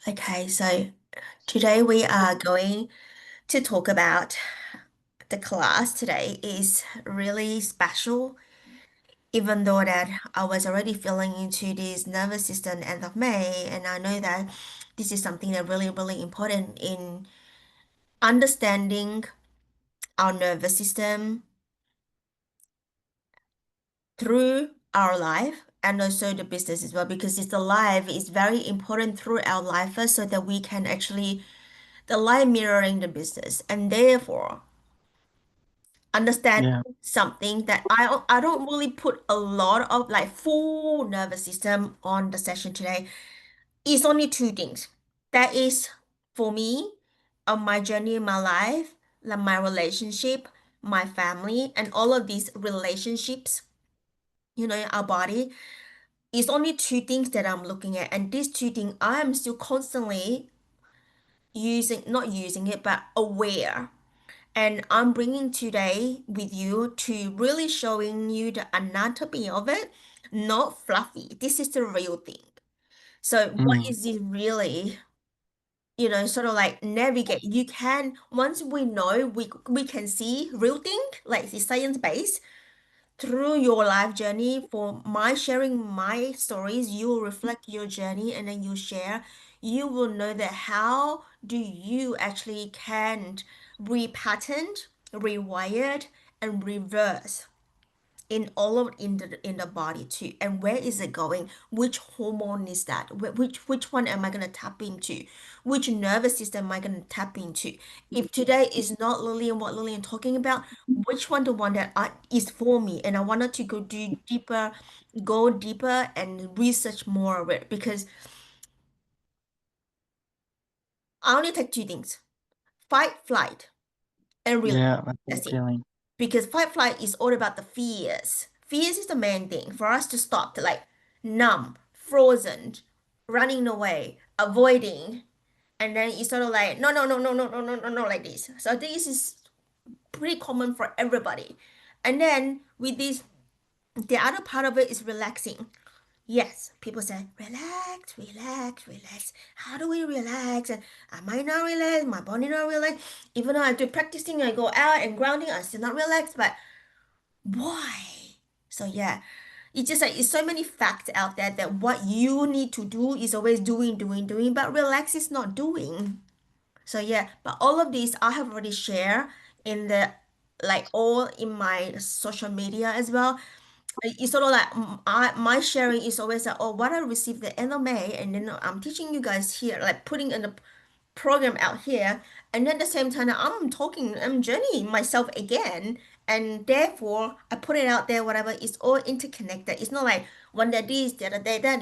Okay, so today we are going to talk about the class today is really special, even though that I was already feeling into this nervous system end of May, and I know that this is something that really, really important in understanding our nervous system through our life and also the business as well, because it's the life is very important through our life first so that we can actually the life mirroring the business and therefore understand Yeah, something that I don't really put a lot of like full nervous system on the session today. It's only two things. That is for me on my journey in my life, like my relationship, my family, and all of these relationships, in our body. It's only two things that I'm looking at, and these two things I am still constantly using, not using it, but aware. And I'm bringing today with you to really showing you the anatomy of it, not fluffy. This is the real thing. So what mm, is it really, sort of like navigate. You can, once we know, we can see real thing, like the science base, through your life journey. For my sharing my stories, you will reflect your journey and then you share. You will know that how do you actually can repattern, rewired, and reverse in all of in the body too. And where is it going? Which hormone is that? Which one am I gonna tap into? Which nervous system am I gonna tap into? If today is not Lillian, what Lillian talking about, which one the one that is for me? And I wanted to go deeper and research more of it because I only take two things: fight, flight, and release. yeah, I feel That's it. feeling. Because fight flight is all about the fears. Fears is the main thing for us to stop, to like numb, frozen, running away, avoiding, and then it's sort of like no, no, no, no, no, no, no, no, no, like this. So this is pretty common for everybody. And then with this, the other part of it is relaxing. Yes, people say, relax, relax, relax. How do we relax? And am I not relaxed? My body not relaxed. Even though I do practicing, I go out and grounding, I'm still not relaxed. But why? So yeah, it's just like it's so many facts out there that what you need to do is always doing, doing, doing, but relax is not doing. So yeah, but all of these I have already shared in the like all in my social media as well. It's sort of like my sharing is always like, oh, what I received the end of May, and then I'm teaching you guys here, like putting in the program out here, and at the same time I'm talking, I'm journeying myself again, and therefore I put it out there, whatever, it's all interconnected. It's not like one day this, the other day that,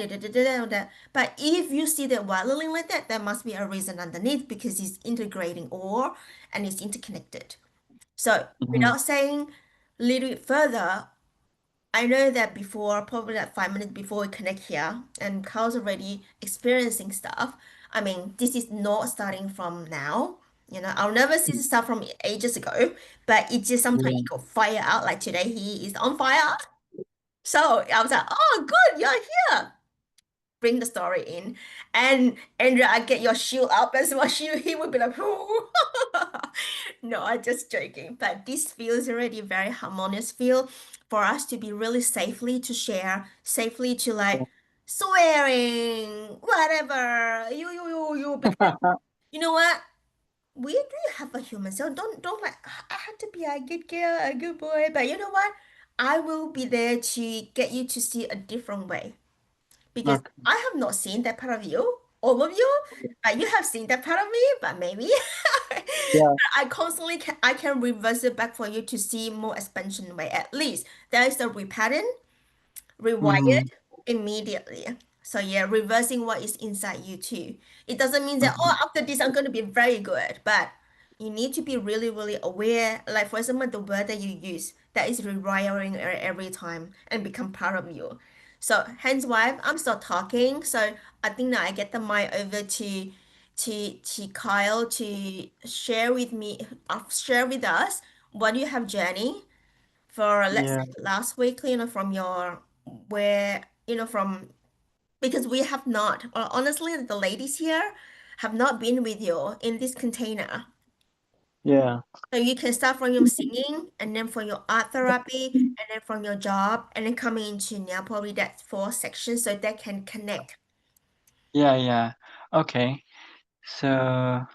that. But if you see that waddling like that, there must be a reason underneath because it's integrating all and it's interconnected. So Mm, without saying a little bit further, I know that before, probably like 5 minutes before we connect here, and Carl's already experiencing stuff. I mean, this is not starting from now. Our nervous system start from ages ago, but it just sometimes yeah, it go fire out. Like today, he is on fire. So I was like, oh, good, you're here. Bring the story in. And Andrea, I get your shield up as well. He would be like, oh. No, I'm just joking. But this feels already very harmonious feel for us to be really safely to share, safely to like swearing, whatever. Because you know what? We do have a human, so don't like I have to be a good girl, a good boy. But you know what? I will be there to get you to see a different way because okay, I have not seen that part of you, all of you, but you have seen that part of me, but maybe yeah, I can reverse it back for you to see more expansion way. At least there is a repattern, rewired mm, immediately. So yeah, reversing what is inside you too. It doesn't mean that mm, oh after this I'm gonna be very good, but you need to be really, really aware. Like for example, the word that you use that is rewiring every time and become part of you. So hence why I'm still talking. So I think that I get the mic over to Kyle to share with me, share with us what you have journey for let's yeah, say last week, from your where from because we have not, or honestly, the ladies here have not been with you in this container. Yeah. So you can start from your singing, and then from your art therapy, and then from your job, and then coming into now probably that's four sections so they can connect. Yeah, yeah. Okay. So,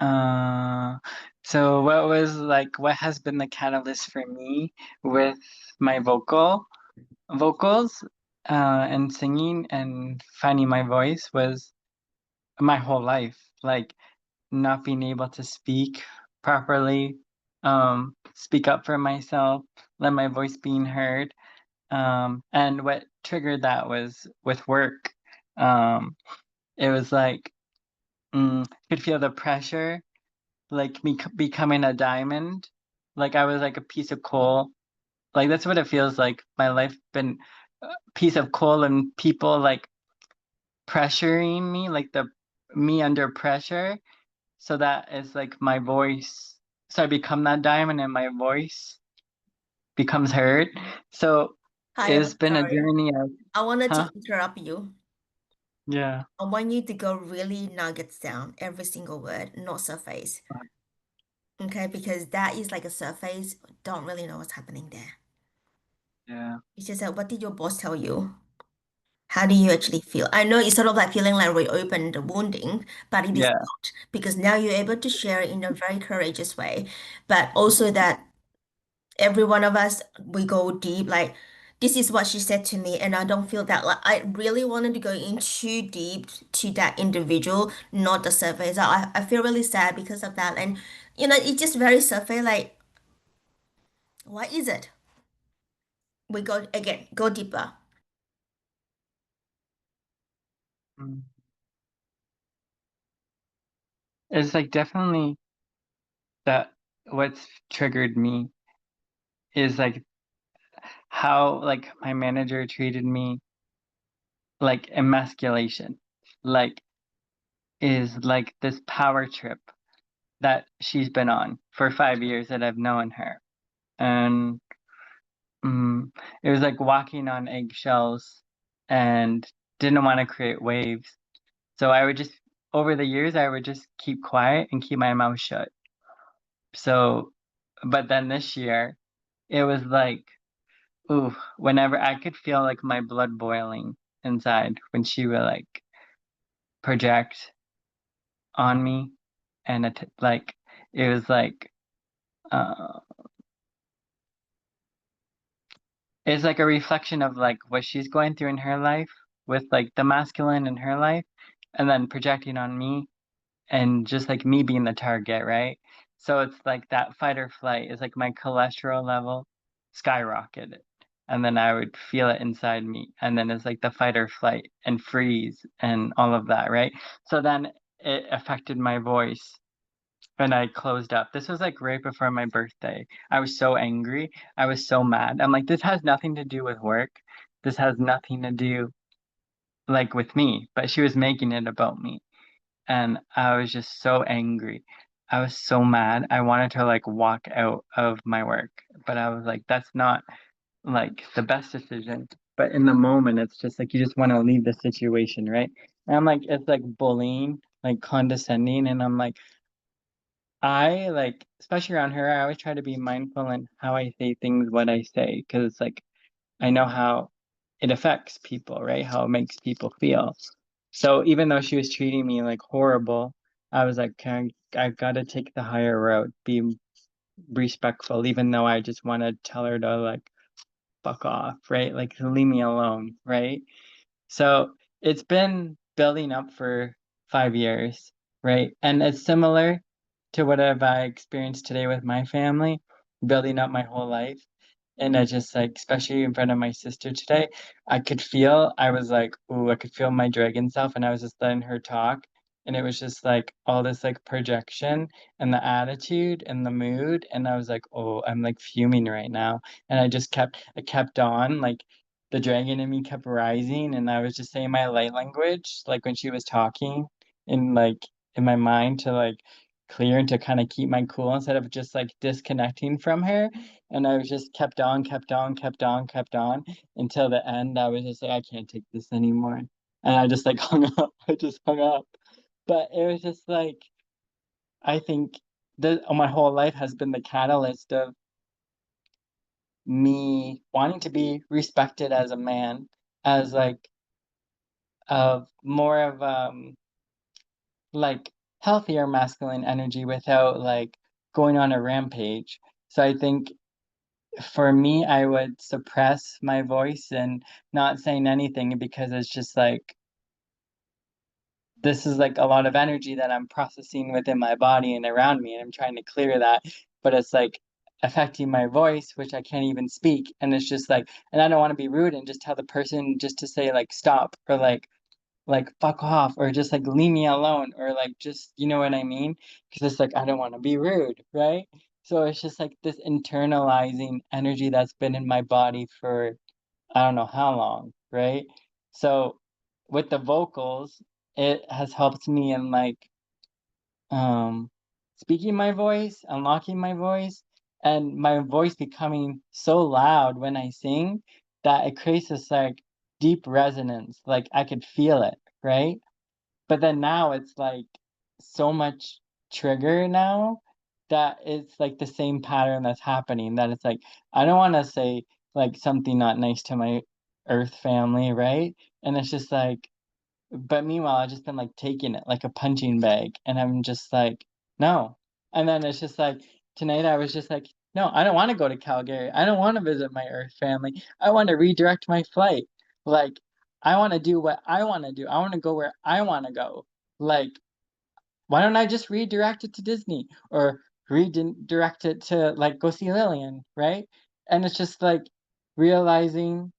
uh, so what was like, what has been the catalyst for me with my vocals, and singing and finding my voice was my whole life. Like not being able to speak properly, speak up for myself, let my voice being heard. And what triggered that was with work. Um, it was like, could feel the pressure, like me becoming a diamond. Like I was like a piece of coal. Like that's what it feels like. My life been a piece of coal and people like pressuring me, like the me under pressure. So that is like my voice. So I become that diamond and my voice becomes heard. So Hi, I'm it's been a sorry. journey of, I wanted huh? to interrupt you. Yeah. I want you to go really nuggets down every single word, not surface. Okay, because that is like a surface. Don't really know what's happening there. Yeah. It's just like, what did your boss tell you? How do you actually feel? I know it's sort of like feeling like reopened the wounding, but it is Yeah. not because now you're able to share it in a very courageous way. But also that every one of us, we go deep. Like, this is what she said to me, and I don't feel that. Like, I really wanted to go in too deep to that individual, not the surface. I feel really sad because of that. And, it's just very surface. Like, what is it? We go again, go deeper. Mm. It's like definitely that what's triggered me is like how like my manager treated me, like emasculation, like is like this power trip that she's been on for 5 years that I've known her. And mm, it was like walking on eggshells and didn't want to create waves. So I would just, over the years, I would just keep quiet and keep my mouth shut. So, but then this year, it was like, ooh, whenever I could feel like my blood boiling inside when she would like project on me, and like it was like uh it's like a reflection of like what she's going through in her life with like the masculine in her life, and then projecting on me, and just like me being the target, right? So it's like that fight or flight is like my cholesterol level skyrocketed. And then I would feel it inside me. And then it's like the fight or flight and freeze and all of that, right? So then it affected my voice and I closed up. This was like right before my birthday. I was so angry. I was so mad. I'm like, this has nothing to do with work. This has nothing to do like with me, but she was making it about me, and I was just so angry. I was so mad. I wanted to like walk out of my work, but I was like, that's not like the best decision. But in the moment, it's just like you just want to leave the situation, right? And I'm like, it's like bullying, like condescending, and I'm like, I like, especially around her, I always try to be mindful in how I say things, what I say, because it's like I know how it affects people, right? How it makes people feel. So even though she was treating me like horrible, I was like, okay, I've got to take the higher road, be respectful, even though I just want to tell her to like fuck off, right? Like leave me alone, right? So it's been building up for 5 years, right? And it's similar to what have I experienced today with my family, building up my whole life. And I just like, especially in front of my sister today, I was like, ooh, I could feel my dragon self. And I was just letting her talk. And it was just like all this like projection and the attitude and the mood. And I was like, oh, I'm like fuming right now. And I kept on like the dragon in me kept rising. And I was just saying my light language, like when she was talking in like in my mind to like clear and to kind of keep my cool instead of just like disconnecting from her. And I was just kept on, kept on, kept on, kept on until the end. I was just like, I can't take this anymore. And I just like hung up. I just hung up. But it was just like, I think my whole life has been the catalyst of me wanting to be respected as a man, as like of more of like healthier masculine energy without like going on a rampage. So I think for me, I would suppress my voice and not saying anything because it's just like this is like a lot of energy that I'm processing within my body and around me, and I'm trying to clear that, but it's like affecting my voice, which I can't even speak. And it's just like, and I don't want to be rude and just tell the person just to say like stop or like fuck off or just like leave me alone or like just you know what I mean? Because it's like I don't want to be rude, right? So it's just like this internalizing energy that's been in my body for I don't know how long, right? So with the vocals, it has helped me in like um speaking my voice, unlocking my voice, and my voice becoming so loud when I sing that it creates this like deep resonance. Like I could feel it, right? But then now it's like so much trigger now that it's like the same pattern that's happening that it's like I don't want to say like something not nice to my earth family, right? And it's just like but meanwhile I've just been like taking it like a punching bag and I'm just like no. And then it's just like tonight I was just like no, I don't want to go to Calgary. I don't want to visit my earth family. I want to redirect my flight. Like I want to do what I want to do. I want to go where I want to go. Like, why don't I just redirect it to Disney or redirect it to like go see Lillian, right? And it's just like realizing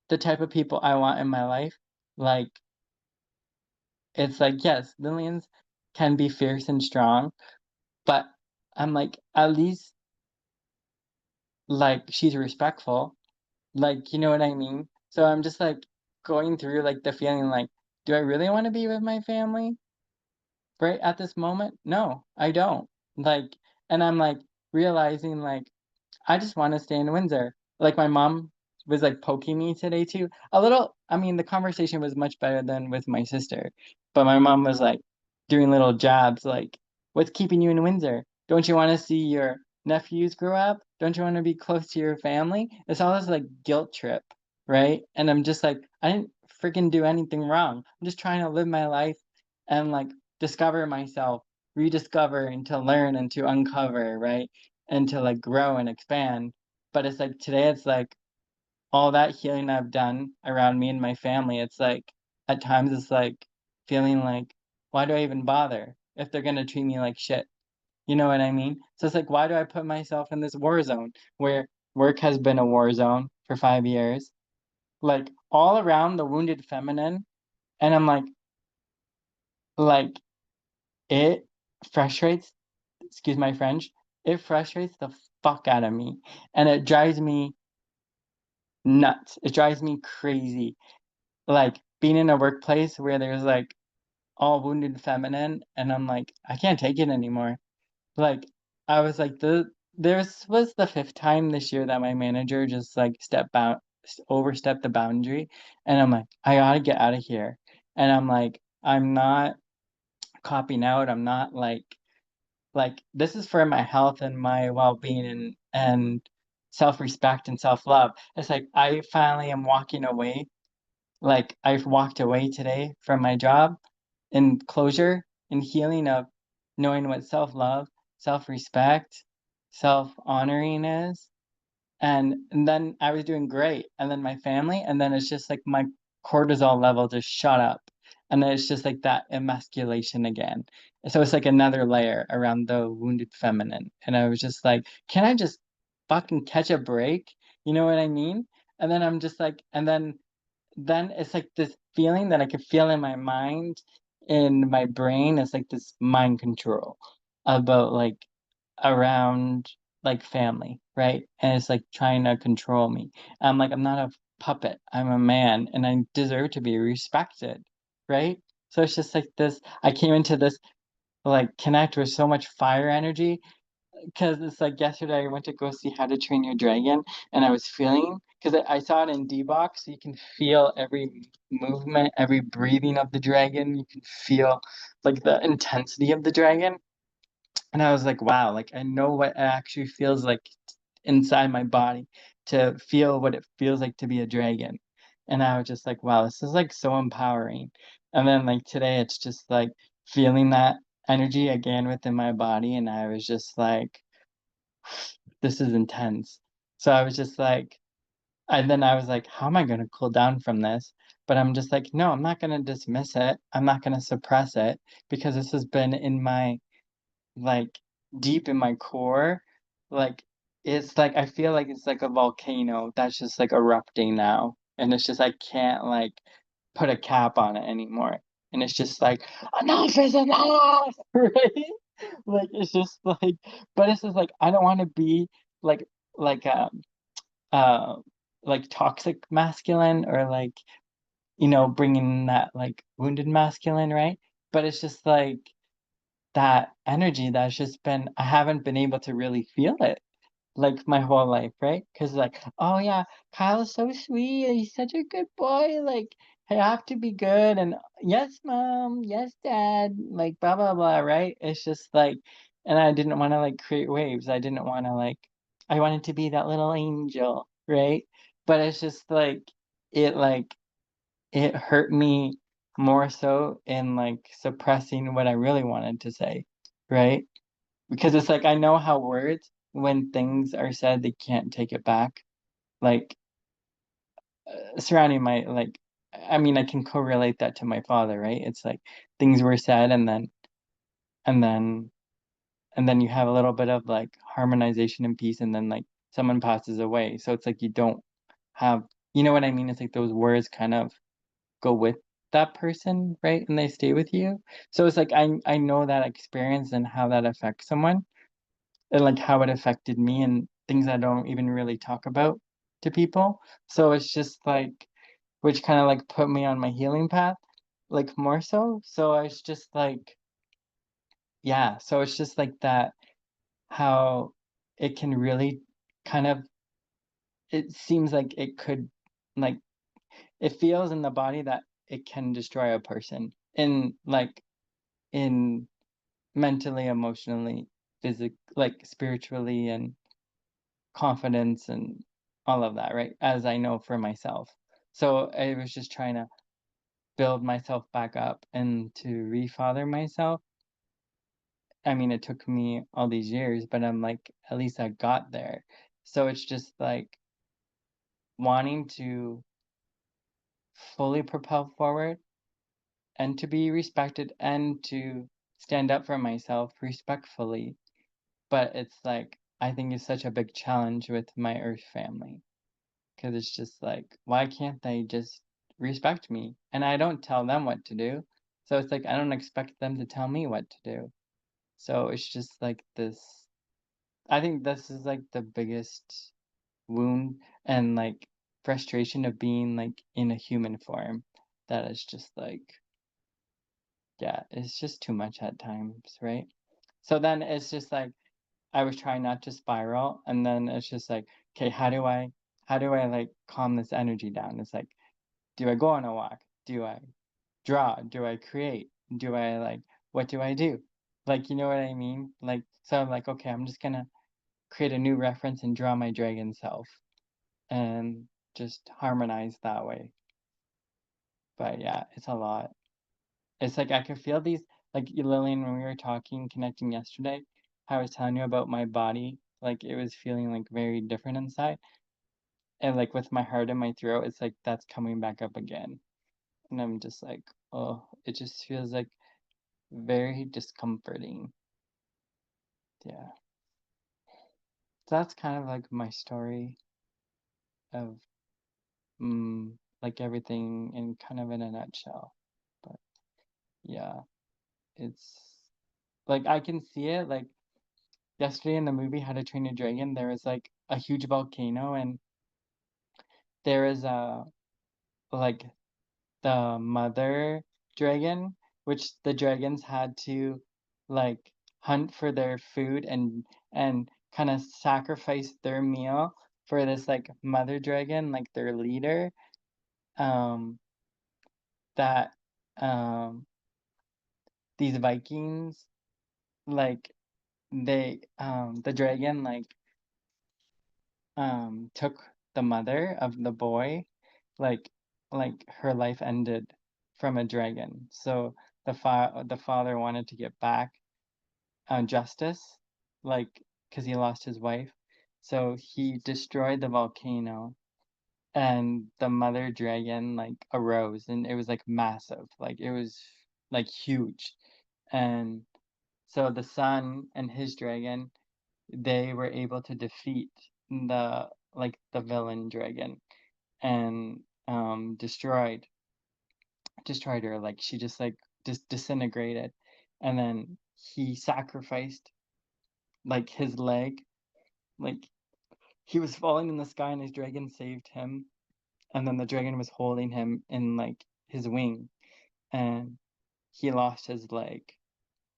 the type of people I want in my life. Like, it's like, yes, Lillian's can be fierce and strong, but I'm like, at least like she's respectful. Like, you know what I mean? So I'm just like going through like the feeling like, do I really want to be with my family? Right at this moment? No, I don't. Like, and I'm like realizing like I just want to stay in Windsor. Like my mom was like poking me today too. A little, I mean, the conversation was much better than with my sister, but my mom was like doing little jabs like, what's keeping you in Windsor? Don't you want to see your nephews grow up? Don't you want to be close to your family? It's all this like guilt trip, right? And I'm just like, I didn't freaking do anything wrong. I'm just trying to live my life and like discover myself, rediscover and to learn and to uncover, right? And to like grow and expand. But it's like today, it's like all that healing I've done around me and my family. It's like at times it's like feeling like, why do I even bother if they're gonna treat me like shit? You know what I mean? So it's like, why do I put myself in this war zone where work has been a war zone for 5 years, like all around the wounded feminine, and I'm like it frustrates excuse my French, it frustrates the fuck out of me. And it drives me nuts. It drives me crazy. Like being in a workplace where there's like all wounded feminine, and I'm like, I can't take it anymore. Like I was like this was the fifth time this year that my manager just like overstepped the boundary, and I'm like, I gotta get out of here. And I'm like, I'm not copping out. I'm not like this is for my health and my well-being and self-respect and self-love. It's like I finally am walking away. Like I've walked away today from my job in closure and healing of knowing what self-love, self-respect, self-honoring is. And then I was doing great. And then my family, and then it's just like my cortisol level just shot up. And then it's just like that emasculation again. So it's like another layer around the wounded feminine. And I was just like, can I just fucking catch a break? You know what I mean? And then I'm just like, and then it's like this feeling that I could feel in my mind, in my brain. It's like this mind control about like around like family, right? And it's like trying to control me. I'm like, I'm not a puppet. I'm a man and I deserve to be respected, right? So it's just like this. I came into this. like connect with so much fire energy because it's like yesterday I went to go see How to Train Your Dragon, and I was feeling because I saw it in D-Box, so you can feel every movement, every breathing of the dragon. You can feel like the intensity of the dragon, and I was like, wow, like I know what it actually feels like inside my body to feel what it feels like to be a dragon. And I was just like, wow, this is like so empowering. And then like today, it's just like feeling that energy again within my body, and I was just like this is intense. So I was just like, and then I was like, how am I going to cool down from this? But I'm just like, no, I'm not going to dismiss it. I'm not going to suppress it because this has been in my, like, deep in my core. Like, it's like, I feel like it's like a volcano that's just like erupting now. And it's just, I can't like put a cap on it anymore. And it's just like, enough is enough, right? Like, it's just like, but it's just like, I don't want to be like, like, uh like toxic masculine or like bringing that like wounded masculine, right? But it's just like that energy that's just been I haven't been able to really feel it like my whole life, right? Because like, oh yeah, Kyle's so sweet, he's such a good boy, like I have to be good and yes mom, yes dad, like blah blah blah, right? It's just like, and I didn't want to like create waves. I didn't want to like, I wanted to be that little angel, right? But it's just like it hurt me more so in like suppressing what I really wanted to say, right? Because it's like I know how words, when things are said, they can't take it back. Like surrounding my like, I mean, I can correlate that to my father, right? It's like things were said, and then and then you have a little bit of like harmonization and peace, and then like someone passes away. So it's like you don't have, you know what I mean? It's like those words kind of go with that person, right? And they stay with you. So it's like I know that experience and how that affects someone and like how it affected me and things I don't even really talk about to people. So it's just like which kind of like put me on my healing path, like more so. So it's just like yeah, so it's just like that how it can really kind of it seems like it could like it feels in the body that it can destroy a person in mentally, emotionally, like spiritually and confidence and all of that, right? As I know for myself. So I was just trying to build myself back up and to refather myself. I mean, it took me all these years, but I'm like, at least I got there. So it's just like wanting to fully propel forward and to be respected and to stand up for myself respectfully. But it's like, I think it's such a big challenge with my Earth family. Because it's just like, why can't they just respect me? And I don't tell them what to do. So it's like, I don't expect them to tell me what to do. So it's just like this. I think this is like the biggest wound and like frustration of being like in a human form. That is just like, yeah, it's just too much at times, right? So then it's just like, I was trying not to spiral. And then it's just like, okay, how do I like calm this energy down? It's like, do I go on a walk? Do I draw? Do I create? Do I like what do I do? Like you know what I mean? Like so I'm like, okay, I'm just gonna create a new reference and draw my dragon self and just harmonize that way. But yeah, it's a lot. It's like I could feel these like Lillian when we were talking, connecting yesterday, how I was telling you about my body, like it was feeling like very different inside. And like with my heart in my throat, it's like that's coming back up again. And I'm just like, oh, it just feels like very discomforting. Yeah. So that's kind of like my story of like everything in kind of in a nutshell. But yeah, it's like I can see it like yesterday in the movie How to Train Your Dragon, there was like a huge volcano and there is a like the mother dragon, which the dragons had to like hunt for their food and kind of sacrifice their meal for this like mother dragon, like their leader. Um, that um these Vikings like the dragon like took the mother of the boy, like her life ended from a dragon. So the father wanted to get back justice, like because he lost his wife. So he destroyed the volcano, and the mother dragon like arose, and it was like massive, like it was like huge. And so the son and his dragon, they were able to defeat the villain dragon, and destroyed her. Like she just like disintegrated. And then he sacrificed like his leg. Like he was falling in the sky and his dragon saved him. And then the dragon was holding him in like his wing, and he lost his leg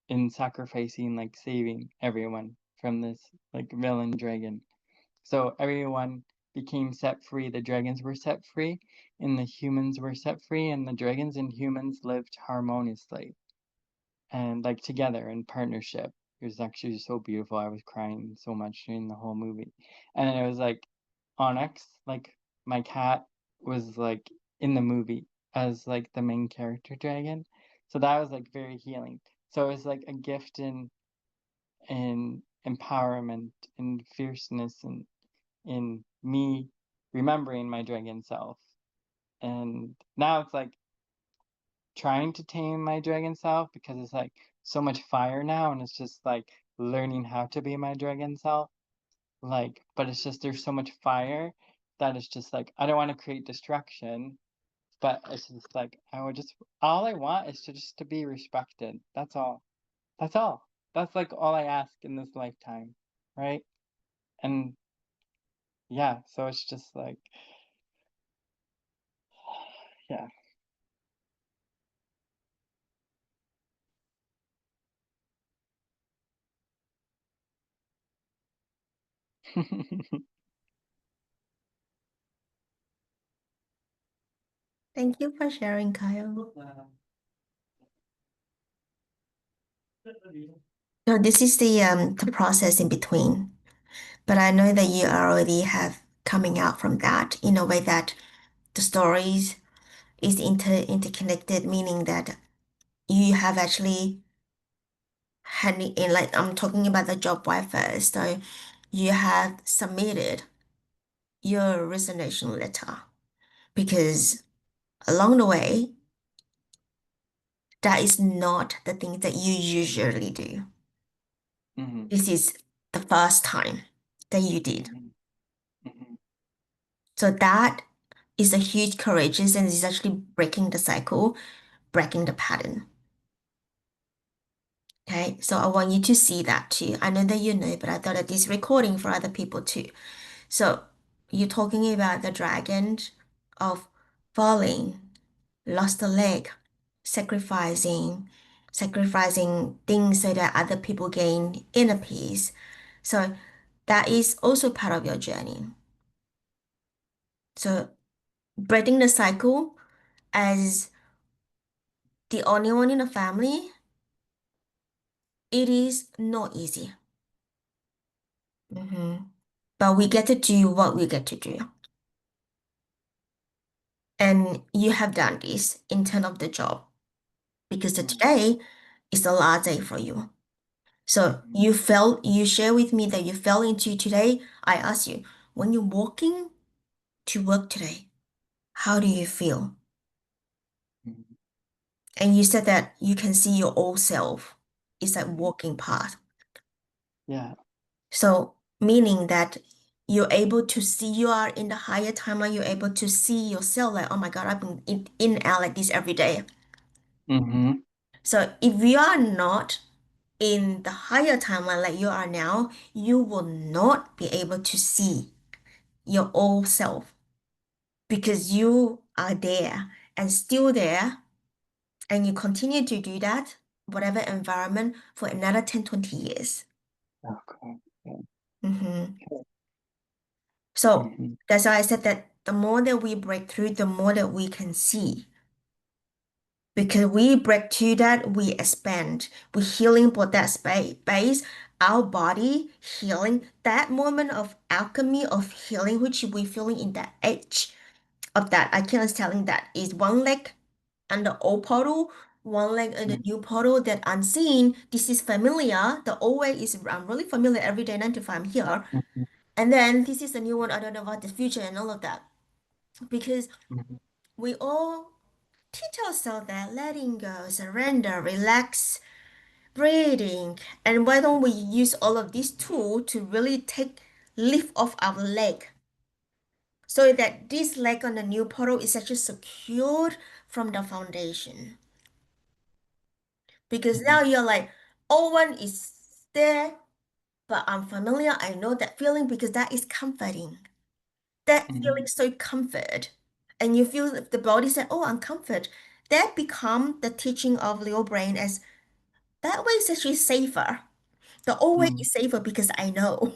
in sacrificing, like saving everyone from this like villain dragon. So everyone became set free. The dragons were set free, and the humans were set free, and the dragons and humans lived harmoniously and like together in partnership. It was actually so beautiful. I was crying so much during the whole movie. And then it was like Onyx, like my cat, was like in the movie as like the main character dragon. So that was like very healing. So it was like a gift in empowerment and fierceness and in me remembering my dragon self. And now it's like trying to tame my dragon self because it's like so much fire now, and it's just like learning how to be my dragon self. Like, but it's just there's so much fire that it's just like I don't want to create destruction, but it's just like I would just all I want is to just to be respected. That's all. That's all. That's like all I ask in this lifetime, right? And yeah, so it's just like yeah. Thank you for sharing, Kyle. So this is the process in between. But I know that you already have coming out from that in a way that the stories is interconnected, meaning that you have actually had in like I'm talking about the job wife first. So you have submitted your resignation letter because along the way, that is not the thing that you usually do. Hmm. This is the first time that you did. Hmm. Hmm. So that is a huge courageous and is actually breaking the cycle, breaking the pattern. Okay, so I want you to see that too. I know that you know, but I thought that this recording for other people too. So you're talking about the dragon of falling, lost a leg, sacrificing, sacrificing things so that other people gain inner peace. So that is also part of your journey. So breaking the cycle as the only one in the family, it is not easy. Mhm. But we get to do what we get to do. And you have done this in terms of the job because the Hmm. today is the last day for you. So Hmm. you felt, you share with me that you fell into today. I asked you, when you're walking to work today, how do you feel? Hmm. And you said that you can see your old self. It's like Hmm. walking path. Yeah. So meaning that you're able to see you are in the higher timeline, you're able to see yourself like, oh my God, I've been in and out like this every day. Hmm. So if you are not in the higher timeline like you are now, you will not be able to see your old self because you are there and still there and you continue to do that. whatever environment for another 10, 20 years. Okay. Yeah. Hmm. So Mm-hmm. that's why I said that the more that we break through, the more that we can see. Because we break through that, we expand. We healing for that space, our body healing, that moment of alchemy of healing, which we feeling in that age of that. I keep on telling that is one leg and the old portal, one leg and the new portal that unseen. This is familiar. The old way is I'm really familiar every day, 9 to 5 I'm here. Mm-hmm. And then this is the new one. I don't know about the future and all of that. Because Mm-hmm. we all teach ourselves that letting go, surrender, relax, breathing. And why don't we use all of these tools to really take lift off our leg so that this leg on the new portal is actually secured from the foundation. Because Mm-hmm. now you're like, oh, one is there, but I'm familiar. I know that feeling because that is comforting. That Mm-hmm. feeling so comfort. And you feel the body said, oh, I'm comfort. That become the teaching of Leo brain as that way is actually safer. The old way Mm-hmm. is safer because I know.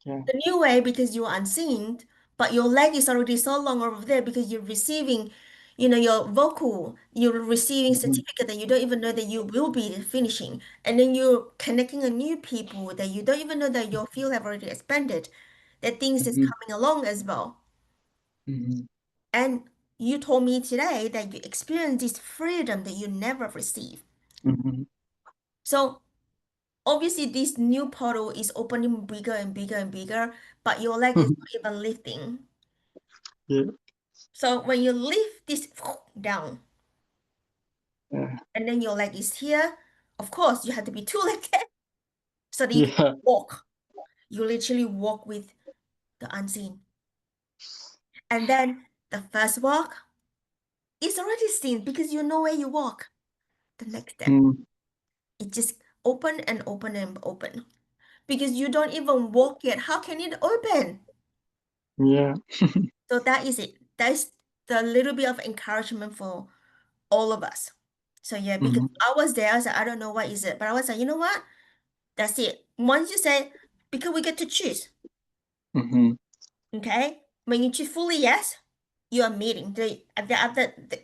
Yeah. The new way because you're unseen, but your leg is already so long over there because you're receiving, your vocal, you're receiving Mm-hmm. certificate that you don't even know that you will be finishing. And then you're connecting a new people that you don't even know that your field have already expanded, that things is Mm-hmm. coming along as well. Mm-hmm. And you told me today that you experience this freedom that you never received. Mm-hmm. So obviously this new portal is opening bigger and bigger and bigger, but your leg is not even lifting. Yeah. So when you lift this down Yeah. and then your leg is here, of course you have to be two-legged so that you can Yeah. walk. You literally walk with the unseen. And then the first walk is already seen because you know where you walk. The next step, Mm. it just open and open and open. Because you don't even walk yet. How can it open? Yeah. So that is it. That's the little bit of encouragement for all of us. So yeah, because Mm-hmm. I was there, I was like, I don't know what is it, but I was like, you know what? That's it. Once you say, because we get to choose, Mm-hmm. okay? When you choose fully yes, you are meeting. The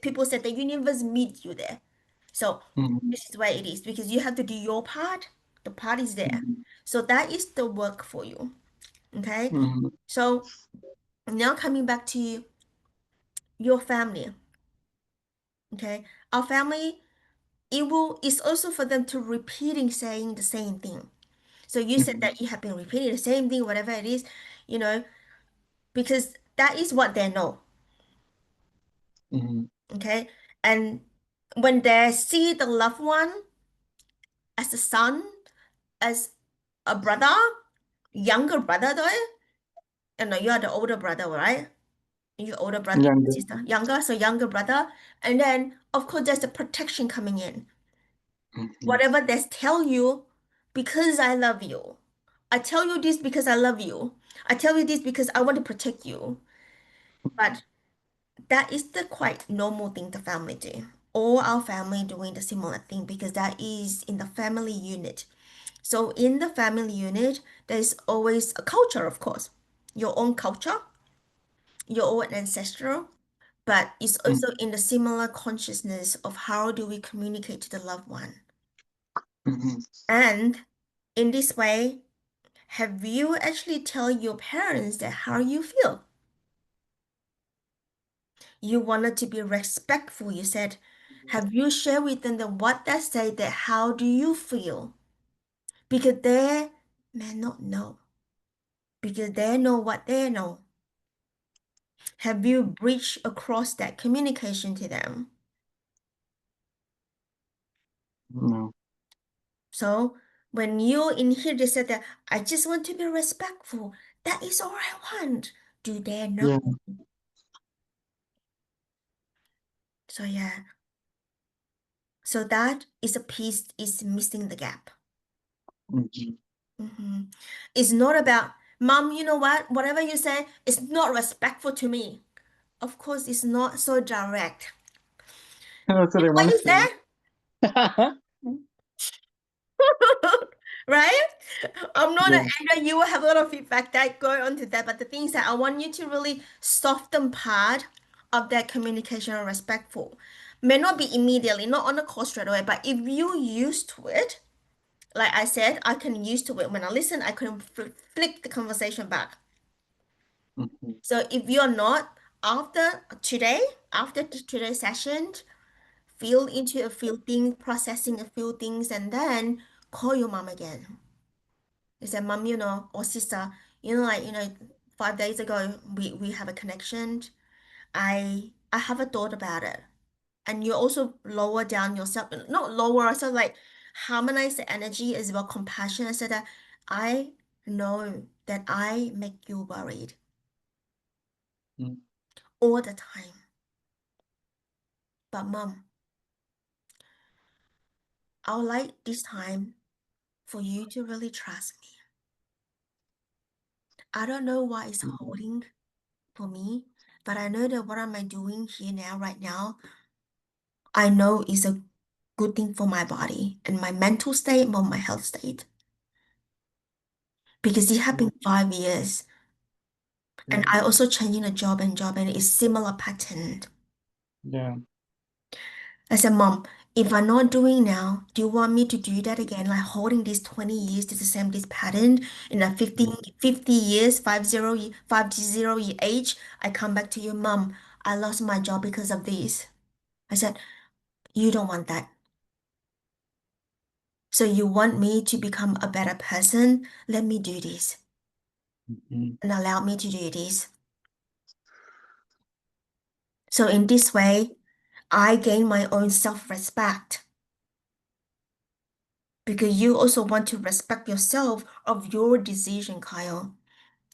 people said the universe meets you there. So Mm-hmm. this is where it is because you have to do your part. The part is there. Mm-hmm. So that is the work for you. Okay? Mm-hmm. So now coming back to your family. Okay? Our family, it's also for them to repeating saying the same thing. So you said Mm-hmm. that you have been repeating the same thing, whatever it is, you know, because that is what they know. Mm-hmm. Okay? And when they see the loved one as a son, as a brother, younger brother though, and no, you are the older brother, right? You're older brother, Younger. sister, younger, so younger brother. And then of course there's the protection coming in. Mm-hmm. Whatever they tell you, because I love you. I tell you this because I love you. I tell you this because I want to protect you. But that is the quite normal thing the family do. All our family doing the similar thing because that is in the family unit. So in the family unit, there's always a culture, of course. Your own culture, your own ancestral, but it's also in the similar consciousness of how do we communicate to the loved one. Mm-hmm. And in this way, have you actually tell your parents that how you feel? You wanted to be respectful. You said, have you shared with them that what they say that how do you feel? Because they may not know. Because they know what they know. Have you breached across that communication to them? No. So when you in here they said that I just want to be respectful. That is all I want. Do they know? Yeah. So yeah. So that is a piece is missing the gap. Mm-hmm. Mhm. It's not about, Mom, you know what? Whatever you say, it's not respectful to me. Of course, it's not so direct. That's what You I know what want you to say? say. Right? I'm not an Yeah. Android. You will have a lot of feedback that go onto that, but the thing is that I want you to really soften part of that communication and respectful. May not be immediately, not on the call straight away, but if you used to it, like I said, I can use to it. When I listen, I can flick the conversation back. Mhm. So if you're not, after today, after today's session, feel into a few things, processing a few things, and then call your mom again. You said, Mom, or sister, 5 days ago we have a connection. I have a thought about it. And you also lower down yourself, not lower, so like harmonize the energy as well, compassion, so that I know that I make you worried Mm. all the time. But mom, I would like this time for you to really trust me. I don't know what is Mhm. holding for me, but I know that what am I doing here now, right now, I know is a good thing for my body and my mental state, or my health state. Because it Yeah. happened 5 years. And Yeah. I also changing a job and it's similar pattern. Yeah. I said, Mom, if I'm not doing now, do you want me to do that again? Like holding these 20 years to the same this pattern in a Mm. 50 years, 50 year age, I come back to you, Mom, I lost my job because of this. I said, you don't want that. So you want me to become a better person? Let me do this Mhm. and allow me to do this. So in this way, I gain my own self-respect because you also want to respect yourself of your decision, Kyle.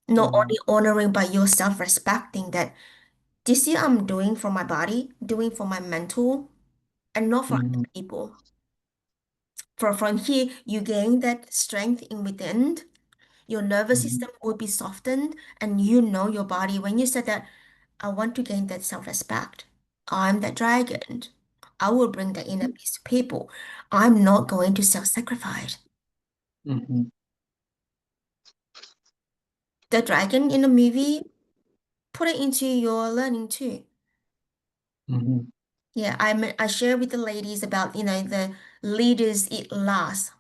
Not Yeah. only honoring but you self-respecting that this is I'm doing for my body, doing for my mental, and not for other Mhm. people. From here, you gain that strength in within. Your nervous Mhm. system will be softened, and you know your body. When you said that, I want to gain that self-respect. I'm the dragon. I will bring the inner peace to people. I'm not going to self-sacrifice. Mhm. The dragon in the movie, put it into your learning too. Mhm. Yeah, I share with the ladies about, the leaders eat last.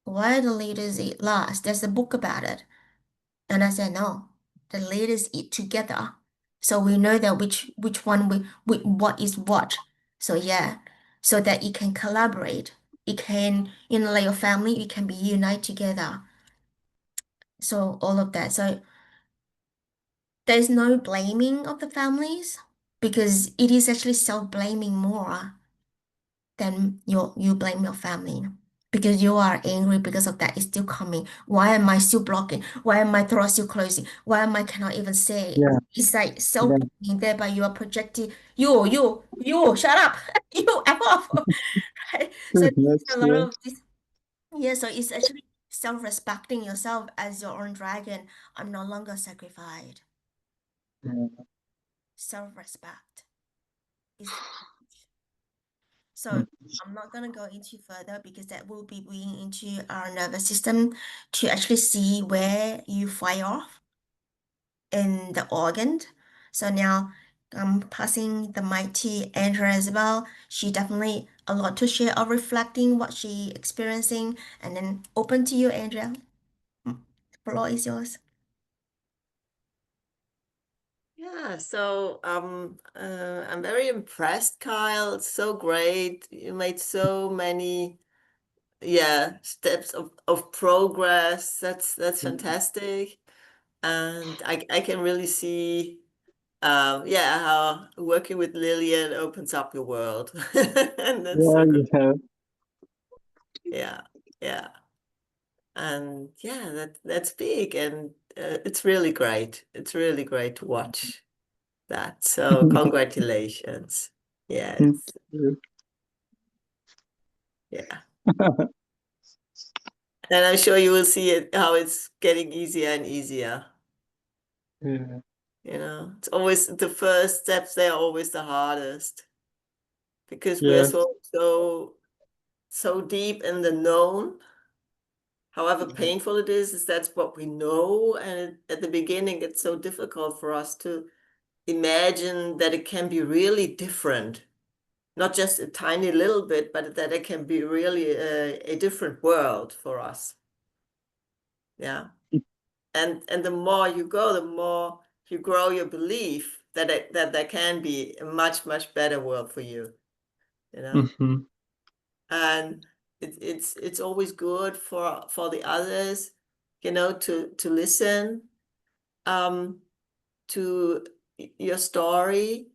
Why the leaders eat last? There's a book about it. And I said, no, the leaders eat together. So we know that which one what is what. So yeah, so that it can collaborate. It can, like your family, it can be unite together. So all of that. So there's no blaming of the families because it is actually self-blaming more than you blame your family because you are angry because of that. It's still coming. Why am I still blocking? Why am my throat still closing? Why am I cannot even say it? Yeah. It's like Yeah. self-blaming there, but you are projecting you shut up, you F off, right? So this is That's a lot true. of this. Yeah, so it's actually self-respecting yourself as your own dragon. I'm no longer sacrificed. Yeah. Self-respect is huge. So Mm. I'm not gonna go into further because that will be going into our nervous system to actually see where you fire off in the organ. So now I'm passing the mic to Andrea as well. She definitely a lot to share of reflecting what she experiencing and then open to you, Andrea. Mm, the floor is yours. Yeah, so I'm very impressed, Kyle. It's so great. You made so many, yeah, steps of progress. That's fantastic. And I can really see yeah, how working with Lillian opens up your world. And that's Yeah, so you great. have. Yeah, yeah. And yeah, that's big and it's really great. It's really great to watch that. So congratulations. Yes. Thank you. Yeah. And I'm sure you will see it how it's getting easier and easier. Yeah. It's always the first steps, they are always the hardest because we're Yes. so so deep in the known, however painful it is that's what we know. And at the beginning, it's so difficult for us to imagine that it can be really different, not just a tiny little bit, but that it can be really a different world for us. Yeah. And the more you go, the more you grow your belief that that there can be a much, much better world for you, you know? Mm-hmm. And it's always good for the others, you know, to listen to your story,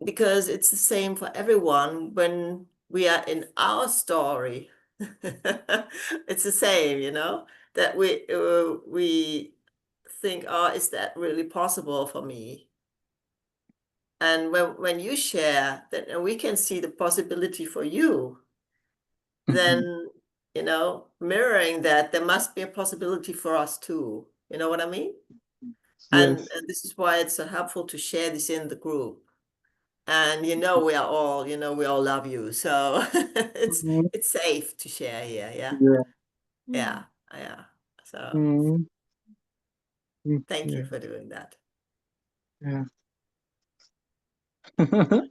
because it's the same for everyone. When we are in our story, it's the same, you know, that we think, oh, is that really possible for me? And when you share that, and we can see the possibility for you, then, you know, mirroring that, there must be a possibility for us too. You know what I mean? Yes. And this is why it's so helpful to share this in the group. And you know, we are all, you know, we all love you. So Mhm. it's safe to share here. Yeah. Yeah. Yeah. Yeah. So Mm. Mm. thank you Yeah. for doing that. Yeah. I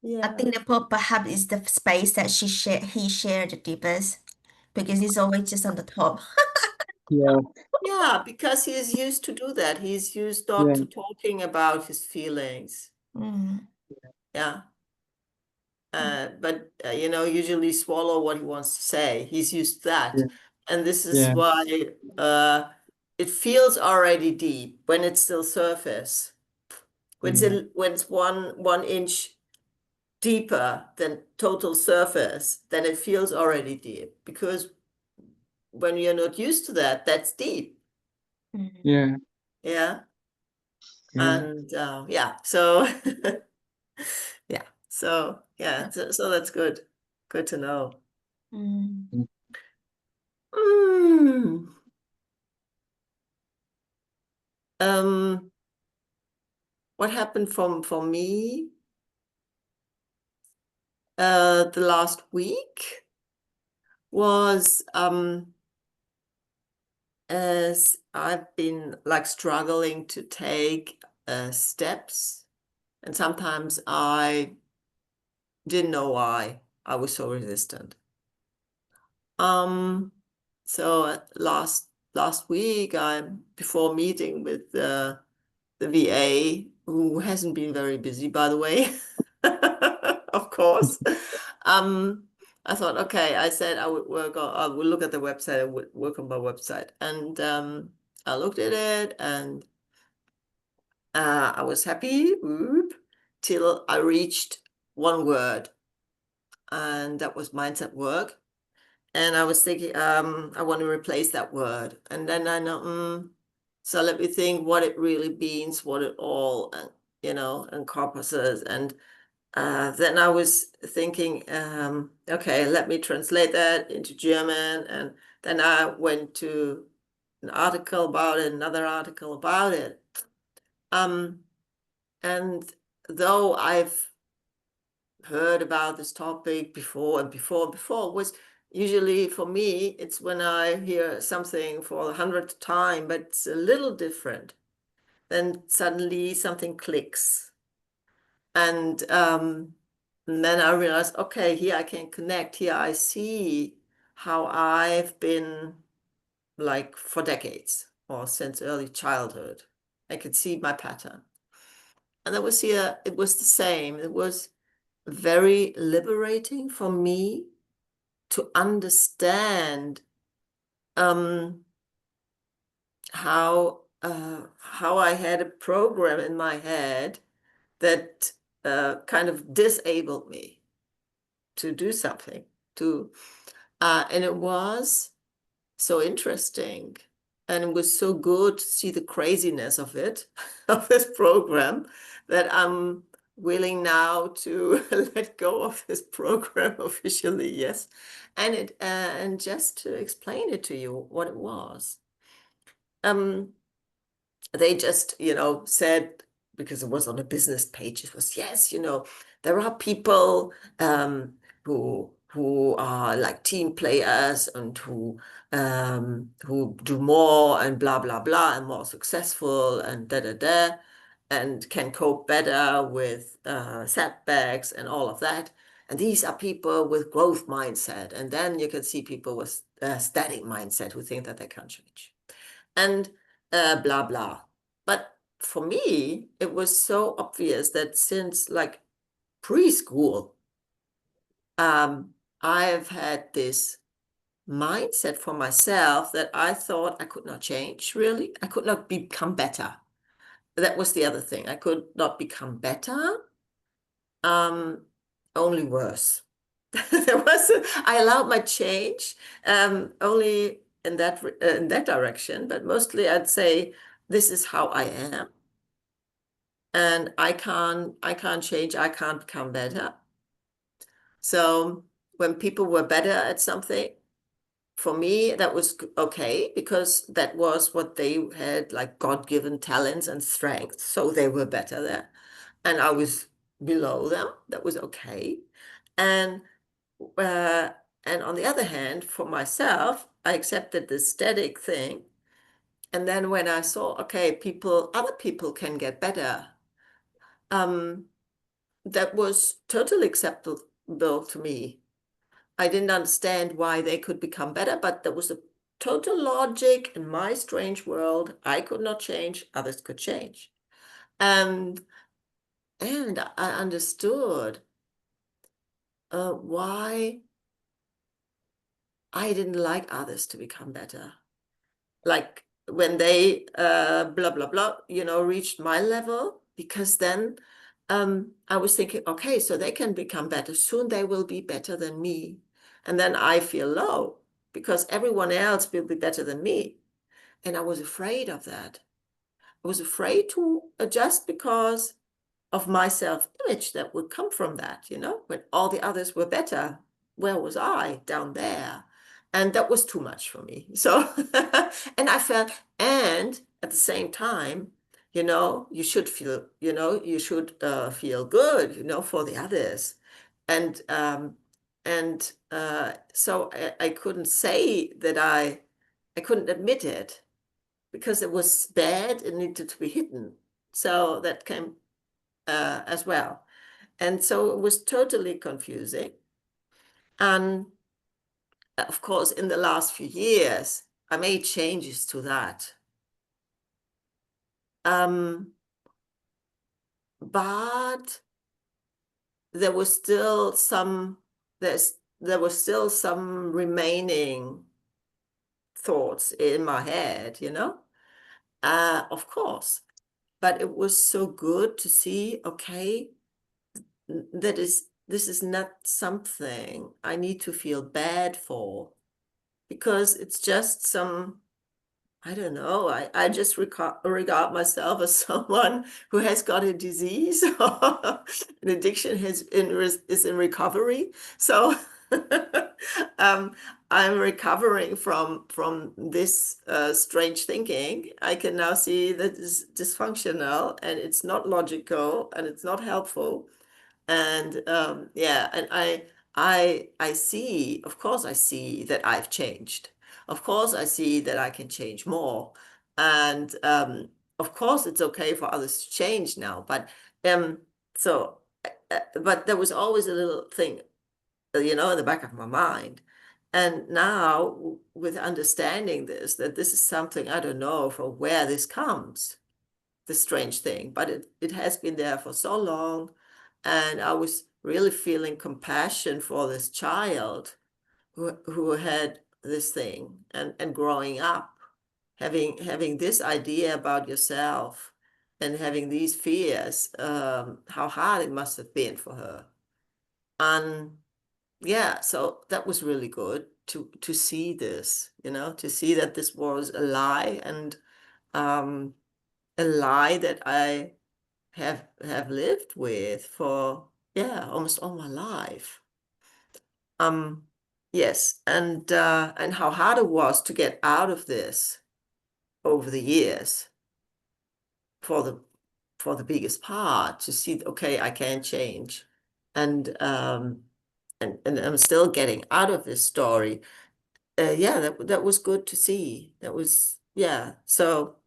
Yeah. think that perhaps is the space that he shared the deepest, because he's always just on the top. Yeah. Yeah, because he's used to do that. He's used not Yeah. to talking about his feelings. Mm. Yeah. But you know, usually swallow what he wants to say. He's used to that. Yeah. And this is Yeah. why it feels already deep when it's still surface. Yeah. When it's one inch deeper than total surface, then it feels already deep. Because when you're not used to that, that's deep. Mm. Yeah. Yeah. Yeah. And yeah, so yeah, so yeah, so that's good. Good to know. Mm. Mm. Um, what happened for me the last week was as I've been like struggling to take steps, and sometimes I didn't know why I was so resistant. So last week, before meeting with the VA, who hasn't been very busy, by the way, of course. I thought, okay, I said I would look at the website, I would work on my website. And I looked at it, and I was happy, till I reached one word, and that was mindset work. And I was thinking, I want to replace that word. And then I know, so let me think what it really means, what it all, you know, encompasses. And then I was thinking, okay, let me translate that into German. And then I went to an article about it, another article about it. And though I've heard about this topic before and before and before, was usually for me, it's when I hear something for the 100th time, but it's a little different. Then suddenly something clicks. And then I realized, okay, here I can connect. Here I see how I've been like for decades or since early childhood. I could see my pattern. And that was here, it was the same. It was very liberating for me to understand how I had a program in my head that kind of disabled me to do something. And it was so interesting, and it was so good to see the craziness of it, of this program, that I'm willing now to let go of this program officially, yes. And just to explain it to you what it was. They just, you know, said, because it was on a business page, it was, yes, you know, There are people who are like team players and who do more and blah blah blah and more successful and da da da and can cope better with setbacks and all of that. And these are people with growth mindset. And then you can see people with static mindset who think that they can't change. And blah, blah. But for me, it was so obvious that since like preschool, I've had this mindset for myself that I thought I could not change, really. I could not become better. That was the other thing. I could not become better, only worse. I allowed my change, only in that direction, but mostly I'd say this is how I am, and I can't change. I can't become better. So when people were better at something, for me that was okay, because that was what they had, like God-given talents and strengths. So they were better there, and I was below them. That was okay, and. And on the other hand, for myself, I accepted the static thing. And then when I saw, okay, other people can get better, that was totally acceptable to me. I didn't understand why they could become better, but there was a total logic in my strange world. I could not change, others could change. And I understood why I didn't like others to become better. Like when they blah blah blah, reached my level, because then I was thinking, okay, so they can become better. Soon they will be better than me. And then I feel low because everyone else will be better than me. And I was afraid of that. I was afraid to adjust because of my self-image that would come from that, when all the others were better. Where was I? Down there. And that was too much for me. So, and I felt, and at the same time, you should feel, feel good, for the others. And so I couldn't say that I couldn't admit it because it was bad and needed to be hidden. So that came as well. And so it was totally confusing. And of course, in the last few years, I made changes to that. But there was still some remaining thoughts in my head, of course. But it was so good to see, okay, this is not something I need to feel bad for, because it's just some, I don't know, I just regard myself as someone who has got a disease or an addiction is in recovery. So I'm recovering from this strange thinking. I can now see that it's dysfunctional and it's not logical and it's not helpful. And yeah, and I see, of course I see that I've changed. Of course I see that I can change more. And of course it's okay for others to change now. But so but there was always a little thing, in the back of my mind. And now with understanding this, that this is something I don't know from where this comes, the strange thing, but it has been there for so long. And I was really feeling compassion for this child who had this thing, and growing up, having this idea about yourself and having these fears, how hard it must have been for her. And yeah, so that was really good to see this, to see that this was a lie, and a lie that I have lived with for, yeah, almost all my life. Yes, and how hard it was to get out of this over the years, for the biggest part, to see, okay, I can change. and I'm still getting out of this story. Yeah, that was good to see. That was, yeah. So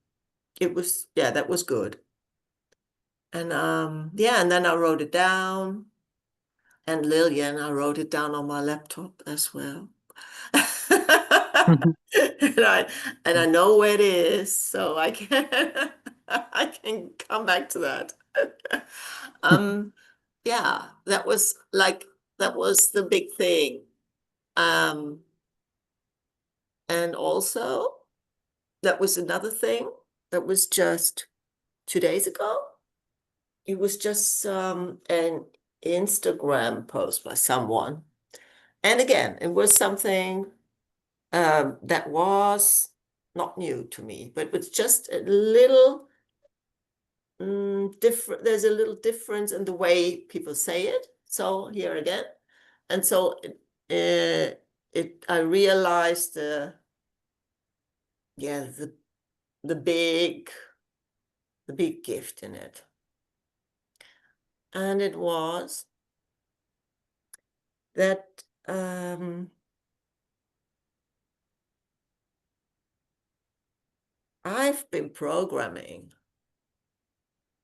it was, yeah, that was good. And yeah, and then I wrote it down. And Lillian, I wrote it down on my laptop as well. And I know where it is, so I can I can come back to that. Yeah, that was the big thing. And also that was another thing that was just 2 days ago. It was just an Instagram post by someone. And again, it was something that was not new to me, but it's just a little different. There's a little difference in the way people say it. So here again, and so I realized the big gift in it, and it was that I've been programming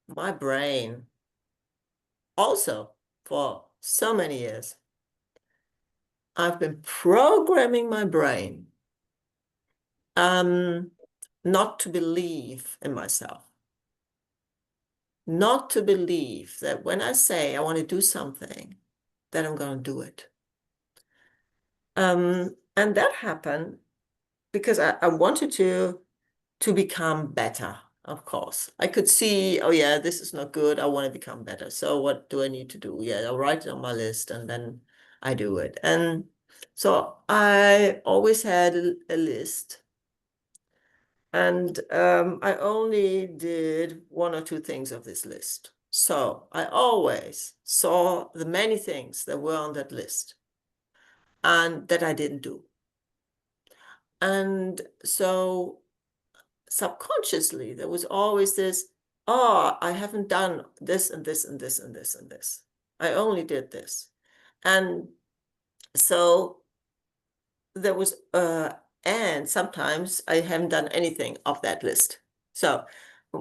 my brain also for so many years. I've been programming my brain not to believe in myself, not to believe that when I say I want to do something, that I'm going to do it. And that happened because I wanted to become better. Of course, I could see, oh yeah, this is not good. I want to become better. So what do I need to do? Yeah, I'll write it on my list and then I do it. And so I always had a list. And I only did 1 or 2 things of this list. So I always saw the many things that were on that list and that I didn't do. And so subconsciously, there was always this, oh, I haven't done this and this and this and this and this. I only did this. And so there was, and sometimes I haven't done anything of that list. So,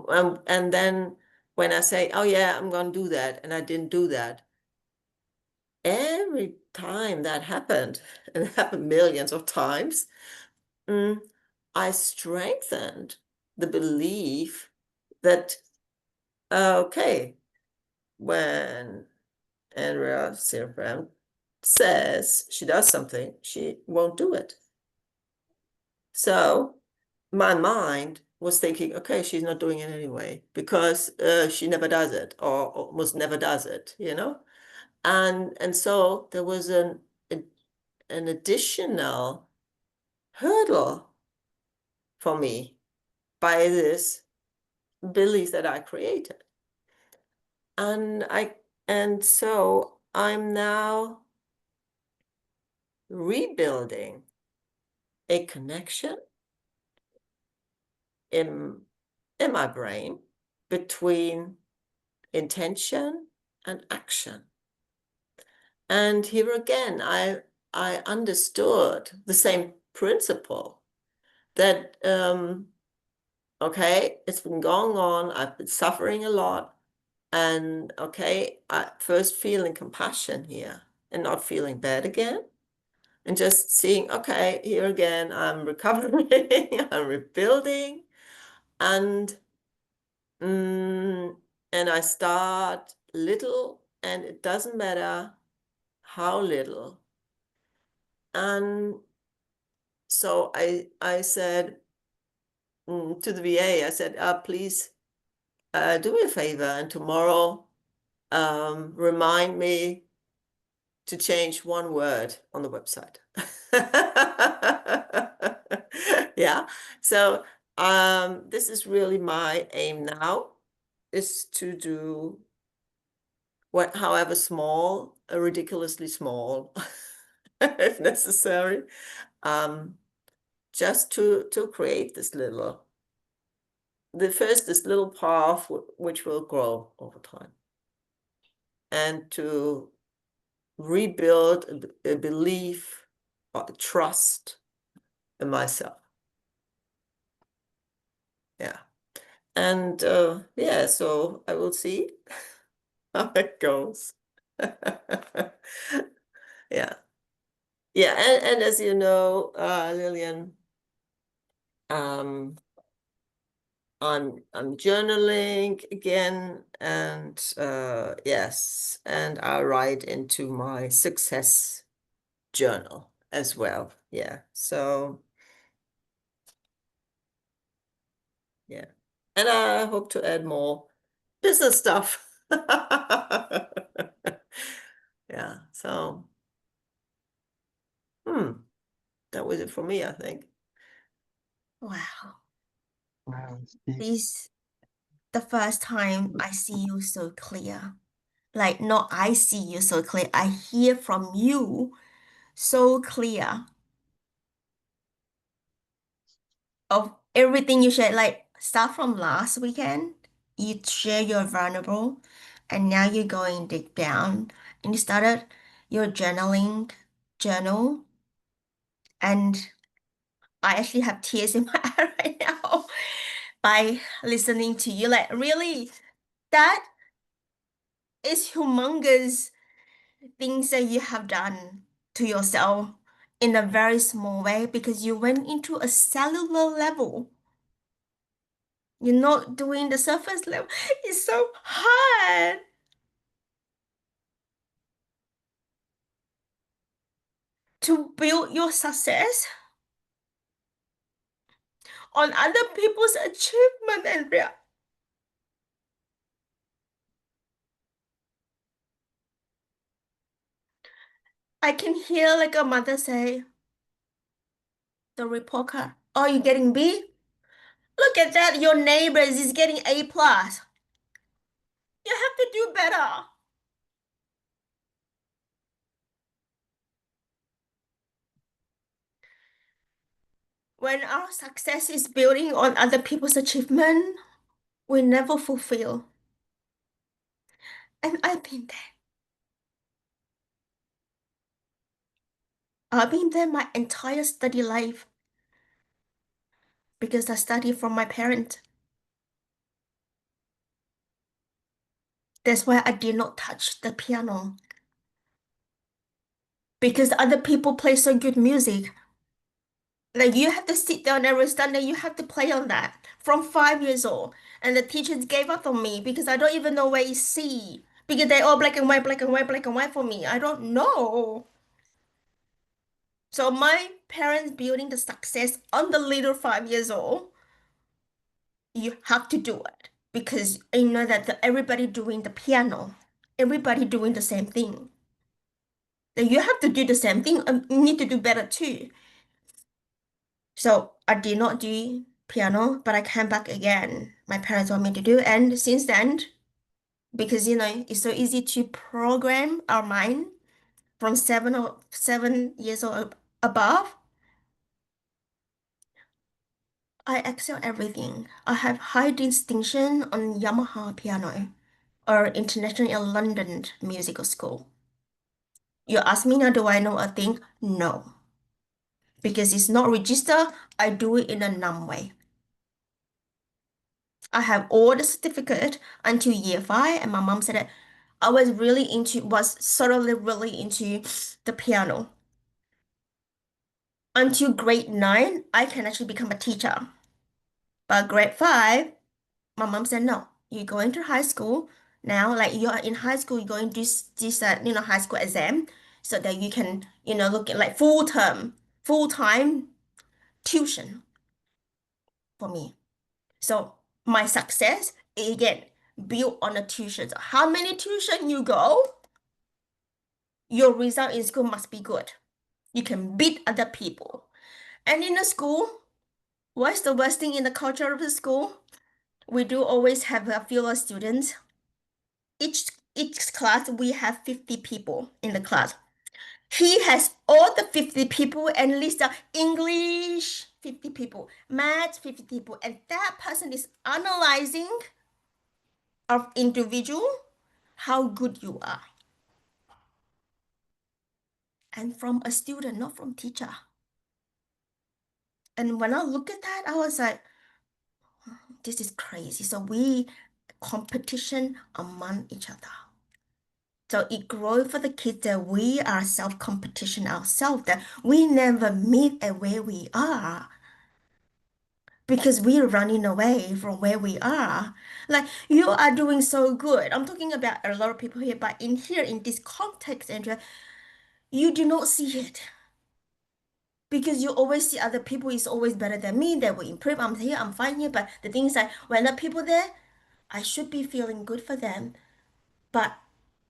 and then when I say, oh yeah, I'm going to do that, and I didn't do that, every time that happened, and it happened millions of times, I strengthened the belief that, okay, when Andrea Silverbrand says she does something, she won't do it. So my mind was thinking, okay, she's not doing it anyway because she never does it or almost never does it, you know? And so there was an additional hurdle for me by this belief that I created. And so I'm now rebuilding a connection in my brain between intention and action. And here again, I understood the same principle that, okay, it's been going on, I've been suffering a lot, and okay, I first feeling compassion here and not feeling bad again. And just seeing, okay, here again, I'm recovering, I'm rebuilding, and I start little, and it doesn't matter how little. And so I said to the VA, I said, please do me a favor, and tomorrow remind me to change 1 word on the website. Yeah. So this is really my aim now, is to do however small, ridiculously small, if necessary, just to create this little path which will grow over time, and to rebuild a belief or trust in myself. Yeah. And yeah, so I will see how it goes. Yeah. Yeah, and as you know, Lillian, I'm journaling again, and yes, and I write into my success journal as well. Yeah. So yeah. And I hope to add more business stuff. Yeah. So that was it for me, I think. Wow. Wow. This the first time I see you so clear. Like, not I see you so clear. I hear from you so clear of everything you shared. Like, start from last weekend, you share your vulnerable, and now you're going deep down, and you started your journal, and I actually have tears in my eye right now by listening to you. Like, really, that is humongous things that you have done to yourself in a very small way because you went into a cellular level. You're not doing the surface level. It's so hard to build your success on other people's achievement and I can hear like a mother say, the report card, oh, you're getting B? Look at that, your neighbors is getting A plus. You have to do better. When our success is building on other people's achievement, we never fulfill. And I've been there. I've been there my entire study life because I studied from my parents. That's why I did not touch the piano because other people play so good music. Like you have to sit down every Sunday, you have to play on that from 5 years old. And the teachers gave up on me because I don't even know where is C. Because they're all black and white, black and white, black and white for me. I don't know. So my parents building the success on the little 5 years old, you have to do it because you know that everybody doing the piano, everybody doing the same thing. Then you have to do the same thing and you need to do better too. So I did not do piano, but I came back again. My parents want me to do, and since then, because you know it's so easy to program our mind from 7 years old above, I excel everything. I have high distinction on Yamaha piano or international in London musical school. You ask me now, do I know a thing? No, because it's not registered. I do it in a numb way. I have all the certificate until year 5, and my mom said that I was really into the piano. Until grade 9, I can actually become a teacher. But grade 5, my mom said, no, you're going to high school now. Like you're in high school, you're going to this high school exam so that you can, look at like full-time tuition for me. So my success, again, built on a tuition. So how many tuition you go, your result in school must be good. You can beat other people. And in the school, what's the worst thing in the culture of the school? We do always have a few students. Each class, we have 50 people in the class. He has all the 50 people and list English 50 people, math 50 people, and that person is analyzing of individual how good you are. and from a student, not from teacher. And when I look at that, I was like, this is crazy. So we competition among each other. So it grows for the kids that we are self-competition ourselves, that we never meet at where we are because we're running away from where we are. Like you are doing so good. I'm talking about a lot of people here, but in here, in this context, Andrea, you do not see it. Because you always see other people is always better than me, they will improve. I'm here, I'm fine here. But the thing is that when the people there, I should be feeling good for them. But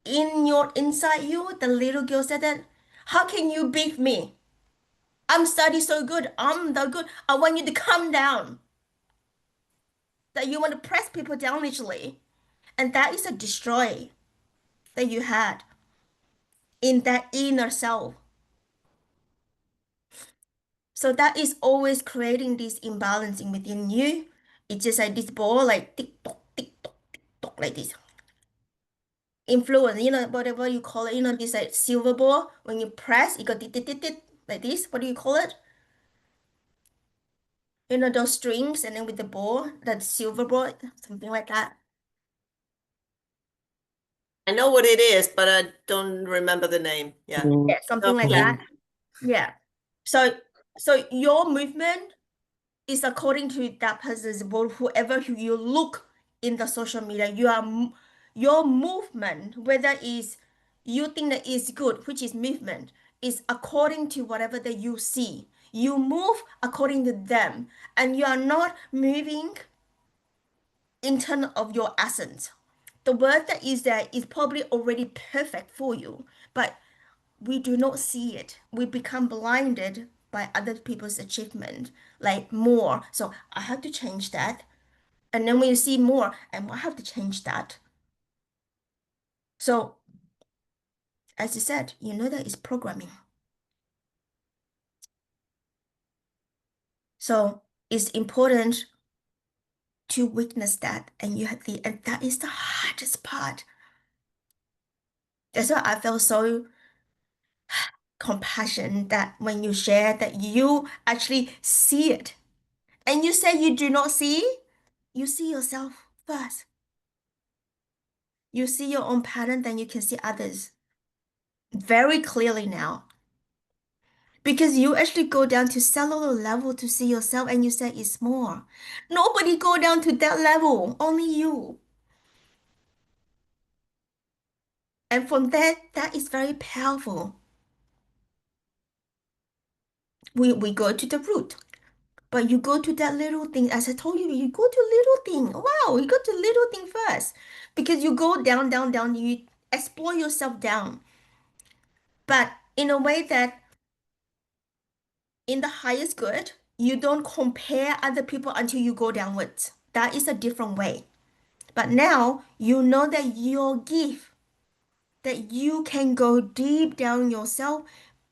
in your inside you, the little girl said that, how can you beat me? I'm study so good. I'm the good. I want you to calm down. That you want to press people down literally. And that is a destroy that you had in that inner self. So that is always creating this imbalancing within you. It's just like this ball, like tick tock, like this. Influence, whatever you call it, this like silver ball. When you press, it go tick, like this. What do you call it? Those strings, and then with the ball, that silver ball, something like that. I know what it is, but I don't remember the name. Yeah. Yeah, something like Yeah. that. Yeah. So your movement is according to that person's ball, whoever you look in the social media, your movement, whether is you think that is good, which is movement, is according to whatever that you see. You move according to them, and you are not moving in terms of your essence. The word that is there is probably already perfect for you, but we do not see it. We become blinded by other people's achievement, like more. So I have to change that. And then when you see more, and I have to change that. So as you said, that is programming. So it's important to witness that, and and that is the hardest part. That's why I felt so compassion that when you share that you actually see it. And you say you do not see, you see yourself first. You see your own pattern, then you can see others very clearly now. Because you actually go down to cellular level to see yourself and you say it's more. Nobody go down to that level, only you. And from that is very powerful. We go to the root. But you go to that little thing, as I told you, you go to little thing. Wow, you go to little thing first. Because you go down, you explore yourself down. But in a way that in the highest good, you don't compare other people until you go downwards. That is a different way. But now you know that your gift, that you can go deep down yourself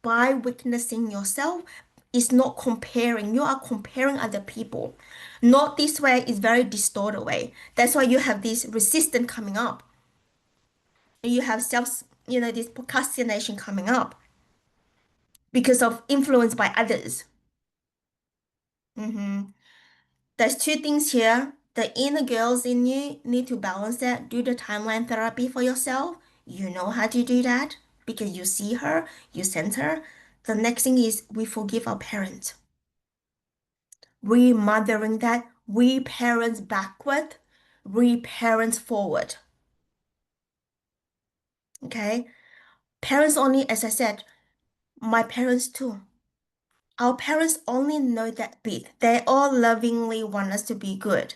by witnessing yourself, is not comparing. You are comparing other people. Not this way is very distorted way. That's why you have this resistance coming up. You have this procrastination coming up because of influence by others. There's two things here. The inner girls in you need to balance that. Do the timeline therapy for yourself. You know how to do that because you see her, you sense her. The next thing is we forgive our parents. Remothering that. We parents backward, we parents forward. Okay? Parents only, as I said, my parents too. Our parents only know that bit. They all lovingly want us to be good.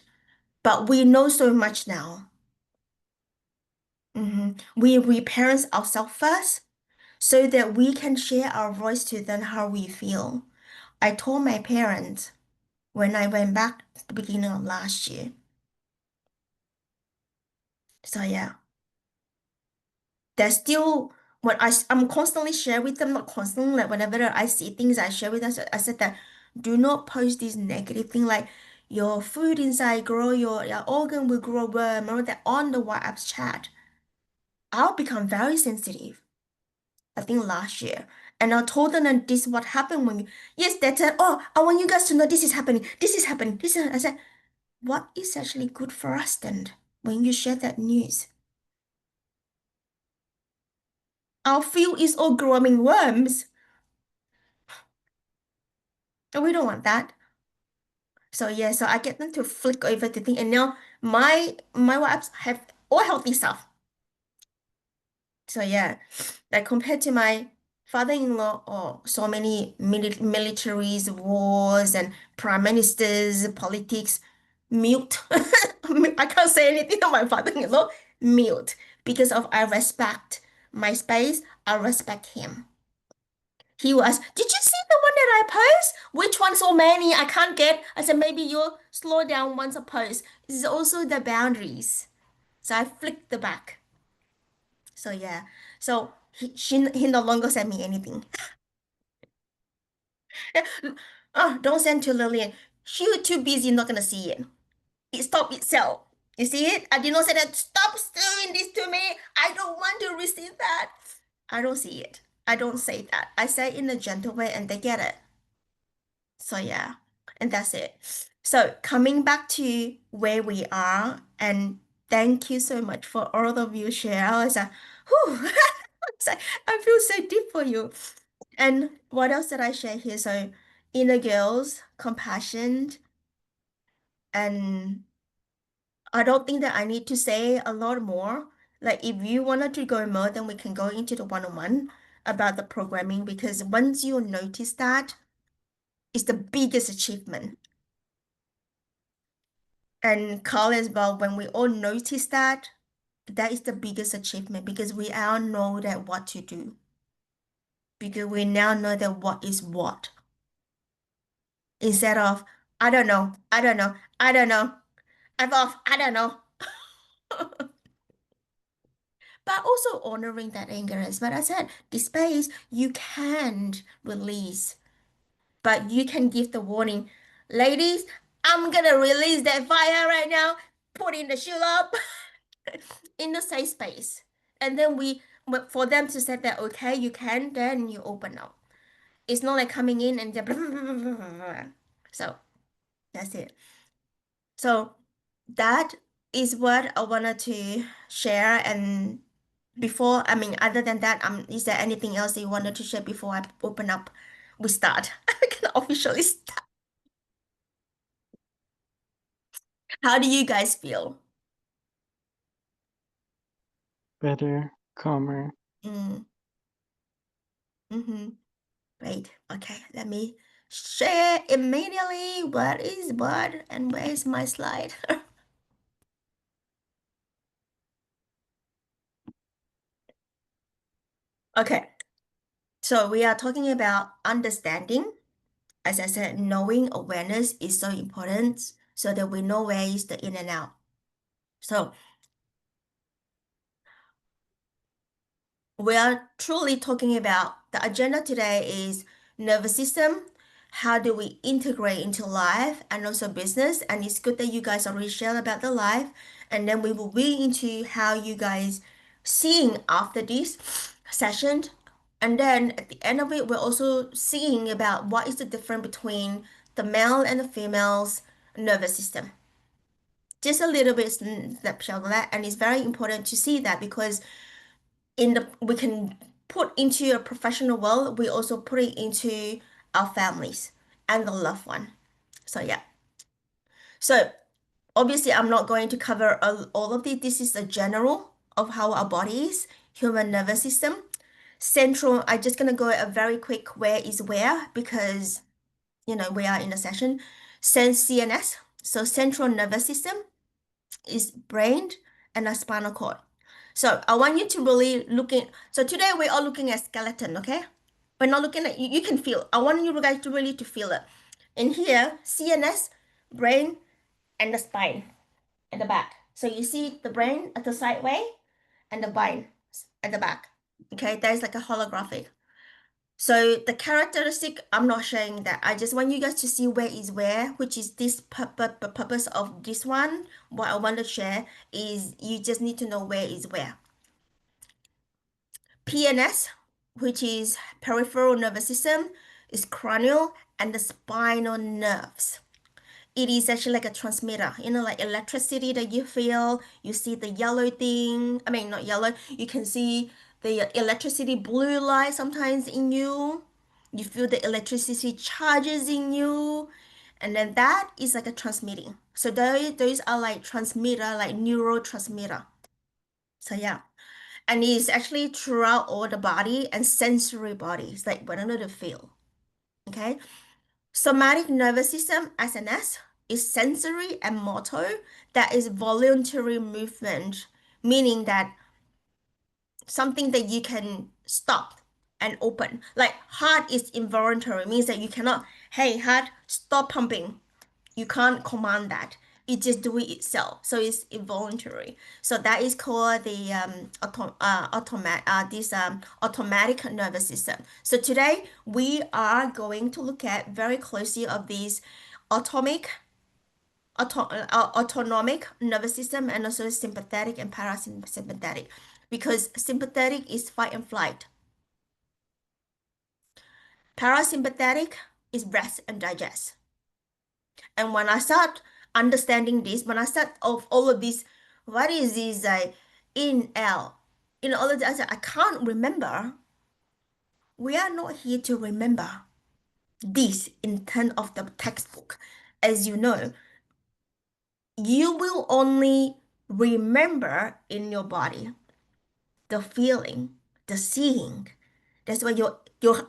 But we know so much now. We parents ourselves first so that we can share our voice to them how we feel. I told my parents when I went back at the beginning of last year. So yeah, there's still when I'm constantly share with them, not constantly, like whenever I see things I share with them. So I said that do not post this negative thing like your food inside grow, your organ will grow worm, or that on the WhatsApp chat. I'll become very sensitive. I think last year. And I told them that this is what happened when you, yes, they said, oh, I want you guys to know this is happening, this is happening, this is, I said, what is actually good for us then when you share that news? Our field is all growing worms. And we don't want that. So yeah, so I get them to flick over the thing, and now my wives have all healthy stuff. So yeah, like compared to my father-in-law, oh, so many militaries, wars, and prime ministers, politics, mute. I can't say anything to my father-in-law, mute, because of I respect my space, I respect him. He was, did you see the one that I post? Which one so many? I can't get. I said, maybe you'll slow down once I post. This is also the boundaries. So I flicked the back. So yeah. So he no longer sent me anything. Oh, don't send to Lillian. She's too busy, not gonna see it. It stopped itself. You see it? I did not say that. Stop doing this to me. I don't want to receive that. I don't see it. I don't say that. I say it in a gentle way and they get it. So yeah, and that's it. So coming back to where we are, and thank you so much for all of you share. I was like, whew, it's like, I feel so deep for you. And what else did I share here? So inner girls, compassion, and I don't think that I need to say a lot more. Like if you wanted to go more, then we can go into the one-on-one about the programming because once you notice that, it's the biggest achievement. And Carl as well, when we all notice that, that is the biggest achievement because we all know that what to do. Because we now know that what is what. Instead of, I don't know, I don't know, I don't know, I'm off, I don't know. But also honoring that anger as well. I said, the space you can release, but you can give the warning. Ladies, I'm gonna release that fire right now. Put in the shoe up. In the safe space. And then for them to say that, okay, you can, then you open up. It's not like coming in and so that's it. So that is what I wanted to share. And before, I mean, other than that, is there anything else that you wanted to share before I open up? We start. I can officially start. How do you guys feel? Better, calmer. Mm, mm-hmm. Great. Okay, let me share immediately what is what and where is my slide. Okay, so we are talking about understanding. As I said, knowing awareness is so important so that we know where is the in and out. So we are truly talking about the agenda today is nervous system. How do we integrate into life and also business? And it's good that you guys already shared about the life. And then we will be into how you guys seeing after this session. And then at the end of it, we're also seeing about what is the difference between the male and the female's nervous system. Just a little bit snapshot of that. And it's very important to see that because we can put into a professional world, we also put it into our families and the loved one. So yeah. So obviously I'm not going to cover all of this. This is a general of how our body is, human nervous system. Central, I'm just gonna go a very quick where is where because we are in a session. Sense CNS. So central nervous system is brain and a spinal cord. So I want you to really look in. So today we're all looking at skeleton, okay? We're not looking at you can feel. I want you guys to really to feel it. In here, CNS, brain, and the spine at the back. So you see the brain at the side way and the spine at the back. Okay, that is like a holographic. So the characteristic, I'm not showing that. I just want you guys to see where is where, which is this purpose of this one. What I want to share is you just need to know where is where. PNS, which is peripheral nervous system, is cranial, and the spinal nerves. It is actually like a transmitter, like electricity that you feel. You see the yellow thing. I mean, not yellow. You can see the electricity blue light sometimes in you. You feel the electricity charges in you. And then that is like a transmitting. So those are like transmitter, like neurotransmitter. So yeah. And it's actually throughout all the body and sensory bodies, like what another feel. Okay. Somatic nervous system, SNS, is sensory and motor that is voluntary movement, meaning that something that you can stop and open. Like heart is involuntary, means that you cannot, hey, heart, stop pumping. You can't command that. It just do it itself. So it's involuntary. So that is called the automatic nervous system. So today we are going to look at very closely of these autonomic autonomic nervous system and also sympathetic and parasympathetic, because sympathetic is fight and flight. Parasympathetic is rest and digest. And when I start understanding this, when I start of all of this, what is this in L? All of that, I can't remember. We are not here to remember this in terms of the textbook. As you know, you will only remember in your body the feeling, the seeing. That's why your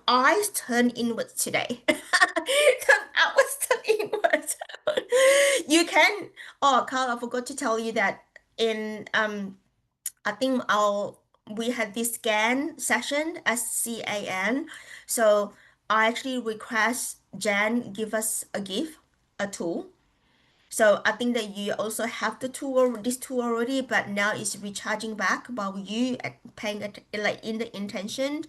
eyes turn inwards today. I was turn inwards. You can. Oh, Carl, I forgot to tell you that in I think we had this scan session, SCAN. So I actually request Jan give us a gift, a tool. So I think that you also have the tool, this tool already, but now it's recharging back while you paying it like in the intention,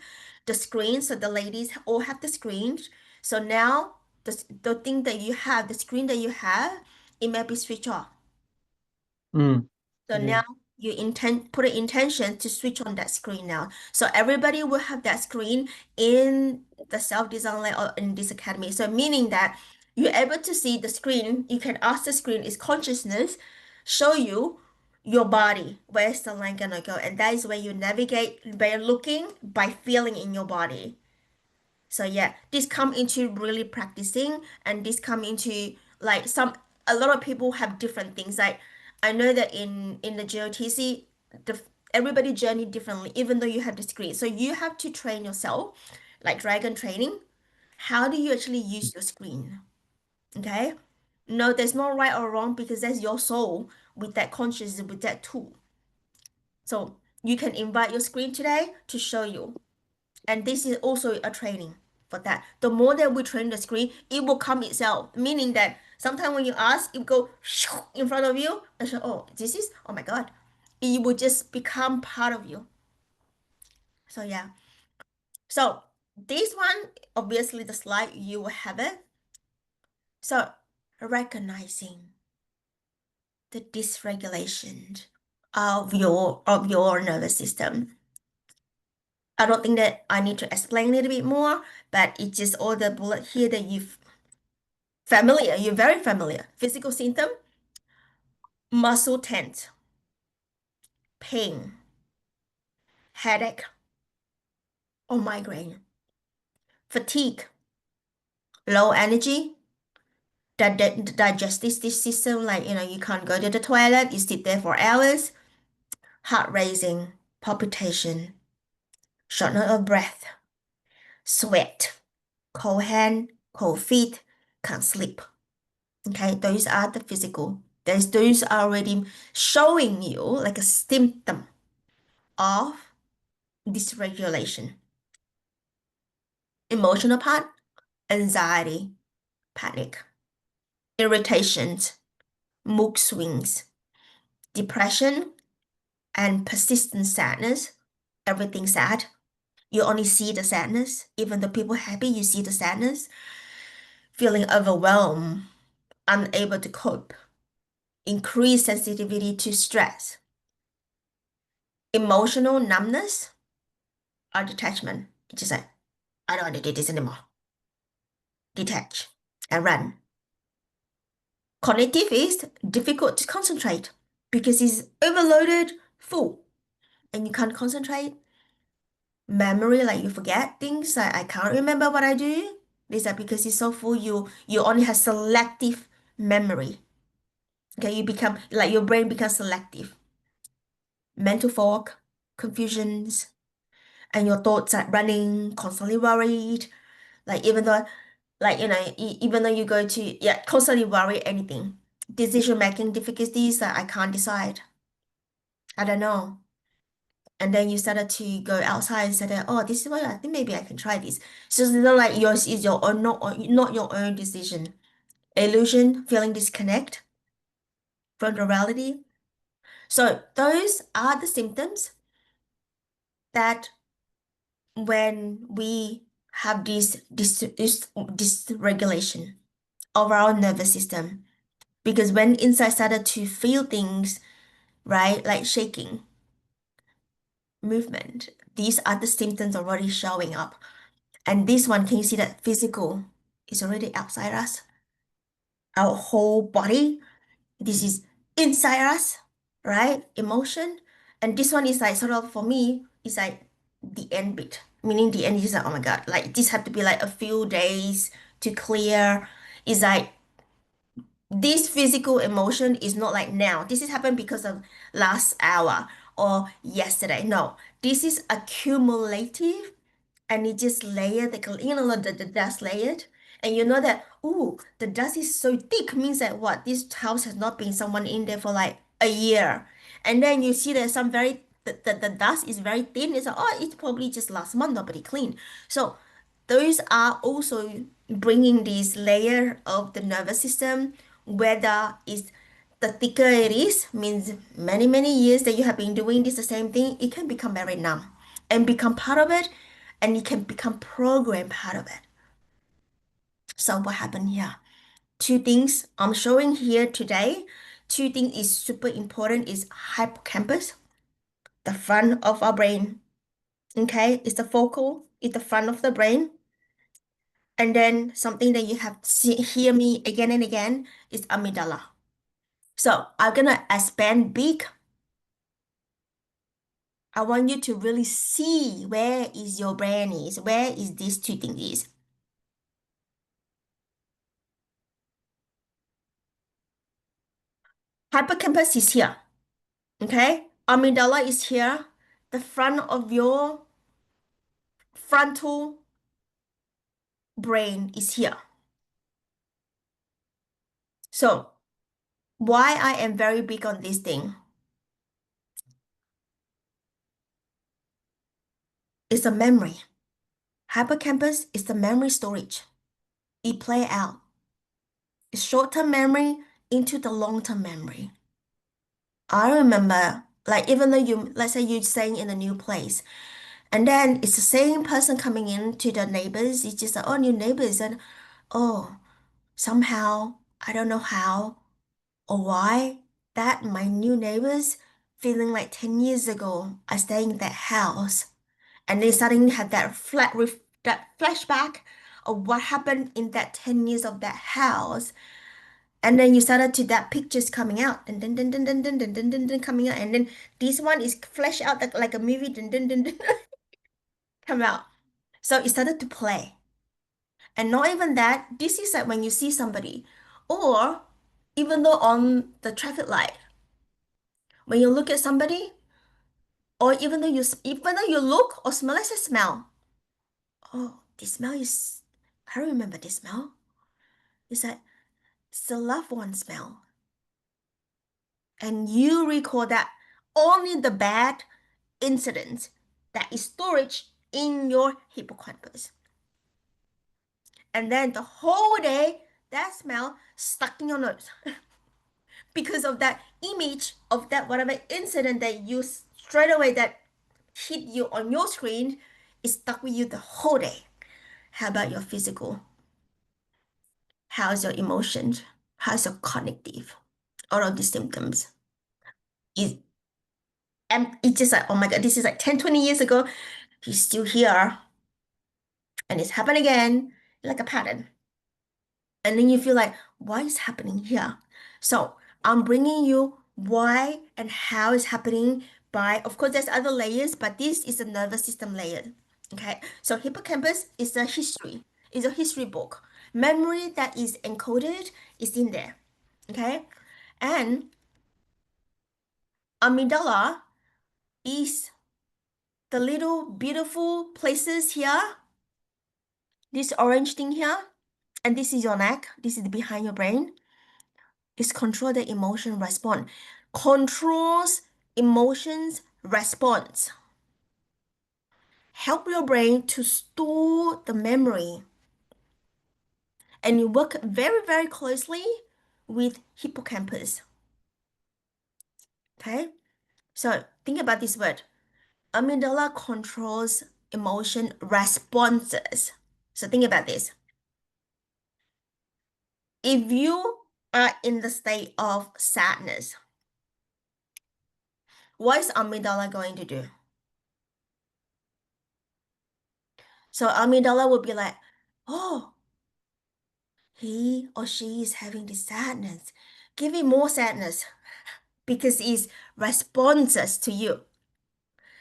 the screen. So the ladies all have the screen. So now the thing that you have, the screen that you have, it may be switched off. Mm, So yeah. now you put an intention to switch on that screen now. So everybody will have that screen in the self-design lab or in this academy. So meaning that you're able to see the screen, you can ask the screen, is consciousness show you your body, where's the line gonna go? And that is where you navigate by looking, by feeling in your body. So yeah, this come into really practicing, and this come into like a lot of people have different things. Like I know that in the GOTC, everybody journey differently, even though you have the screen. So you have to train yourself, like dragon training. How do you actually use your screen? Okay? No, there's no right or wrong, because that's your soul with that consciousness, with that tool. So you can invite your screen today to show you. And this is also a training for that. The more that we train the screen, it will come itself. Meaning that sometimes when you ask, it will go in front of you and say, oh, oh my God. It will just become part of you. So yeah. So this one, obviously the slide, you will have it. So recognizing the dysregulation of your nervous system. I don't think that I need to explain a little bit more, but it's just all the bullet here that you're very familiar. Physical symptom, muscle tense, pain, headache, or migraine, fatigue, low energy, the digestive system, like you can't go to the toilet, you sit there for hours, heart racing, palpitation, shortness of breath, sweat, cold hand, cold feet, can't sleep. Okay, those are the physical. Those are already showing you like a symptom of dysregulation. Emotional part, anxiety, panic, irritations, mood swings, depression, and persistent sadness. Everything sad. You only see the sadness. Even though people happy, you see the sadness. Feeling overwhelmed, unable to cope, increased sensitivity to stress, emotional numbness or detachment. It's just like, I don't want to do this anymore. Detach and run. Cognitive is difficult to concentrate because it's overloaded, full, and you can't concentrate. Memory, like you forget things, like I can't remember what I do. This is because it's so full, you only have selective memory. Okay, you become like your brain becomes selective. Mental fog, confusions, and your thoughts are running, constantly worried. Like even though, like even though you go to constantly worry anything. Decision making difficulties that I can't decide. I don't know. And then you started to go outside and said, "Oh, this is what I think. Maybe I can try this." So it's not like yours is your own, not your own decision. Illusion, feeling disconnect from the reality. So those are the symptoms that when we have this dysregulation of our nervous system, because when inside started to feel things, right, like shaking, movement, these are the symptoms already showing up. And this one, can you see that physical is already outside us? Our whole body, this is inside us, right? Emotion. And this one is like sort of for me, it's like the end bit. Meaning the end is like, oh my God, like this have to be like a few days to clear. It's like this physical emotion is not like now. This is happened because of last hour or yesterday. No, this is accumulative and it just layered, the dust layered. And you know that, ooh, the dust is so thick, means that what? This house has not been someone in there for like a year. And then you see that some very, the dust is very thin. It's like, oh, it's probably just last month, nobody cleaned. So those are also bringing this layer of the nervous system, whether it's the thicker it is, means many, many years that you have been doing this the same thing, it can become very numb and become part of it, and it can become programmed part of it. So what happened here? Two things I'm showing here today. Two things is super important is hippocampus, the front of our brain. Okay, it's the focal, it's the front of the brain. And then something that you have to hear me again and again is amygdala. So I'm gonna expand big. I want you to really see where is your brain is, where is these two things is. Hippocampus is here, okay? Amygdala is here. The front of your frontal brain is here. So why I am very big on this thing is the memory. Hippocampus is the memory storage. It play out. It's short-term memory into the long-term memory. I remember, like, even though let's say you're staying in a new place, and then it's the same person coming in to the neighbors. It's just like, oh, new neighbors, and oh, somehow, I don't know how or why, that my new neighbors feeling like 10 years ago, I staying in that house, and they suddenly have that flashback of what happened in that 10 years of that house. And then you started to that pictures coming out and then coming out, and then this one is flash out like a movie then come out. So it started to play. And not even that, this is like when you see somebody, or even though on the traffic light, when you look at somebody, or even though you look or smell, let's say smell. Oh, this smell is, I remember this smell. It's like it's the loved one smell. And you recall that only the bad incident that is storage in your hippocampus. And then the whole day, that smell stuck in your nose because of that image of that whatever incident that you straight away that hit you on your screen is stuck with you the whole day. How about your physical? How's your emotions? How's your cognitive? All of these symptoms. Is and it's just like, oh my God, this is like 10, 20 years ago. He's still here. and it's happened again, like a pattern. And then you feel like, why is happening here? So I'm bringing you why and how it's happening by, of course, there's other layers, but this is the nervous system layer. Okay, so hippocampus is a history, is a history book. Memory that is encoded is in there. Okay, and amygdala is the little beautiful places here, this orange thing here, and this is your neck, this is behind your brain, is control the emotion response. Controls emotions response. Help your brain to store the memory. And you work very, very closely with hippocampus. Okay? So think about this word. Amygdala controls emotion responses. So think about this. If you are in the state of sadness, what is amygdala going to do? So amygdala will be like, oh, he or she is having this sadness. Give it more sadness because it's responses to you.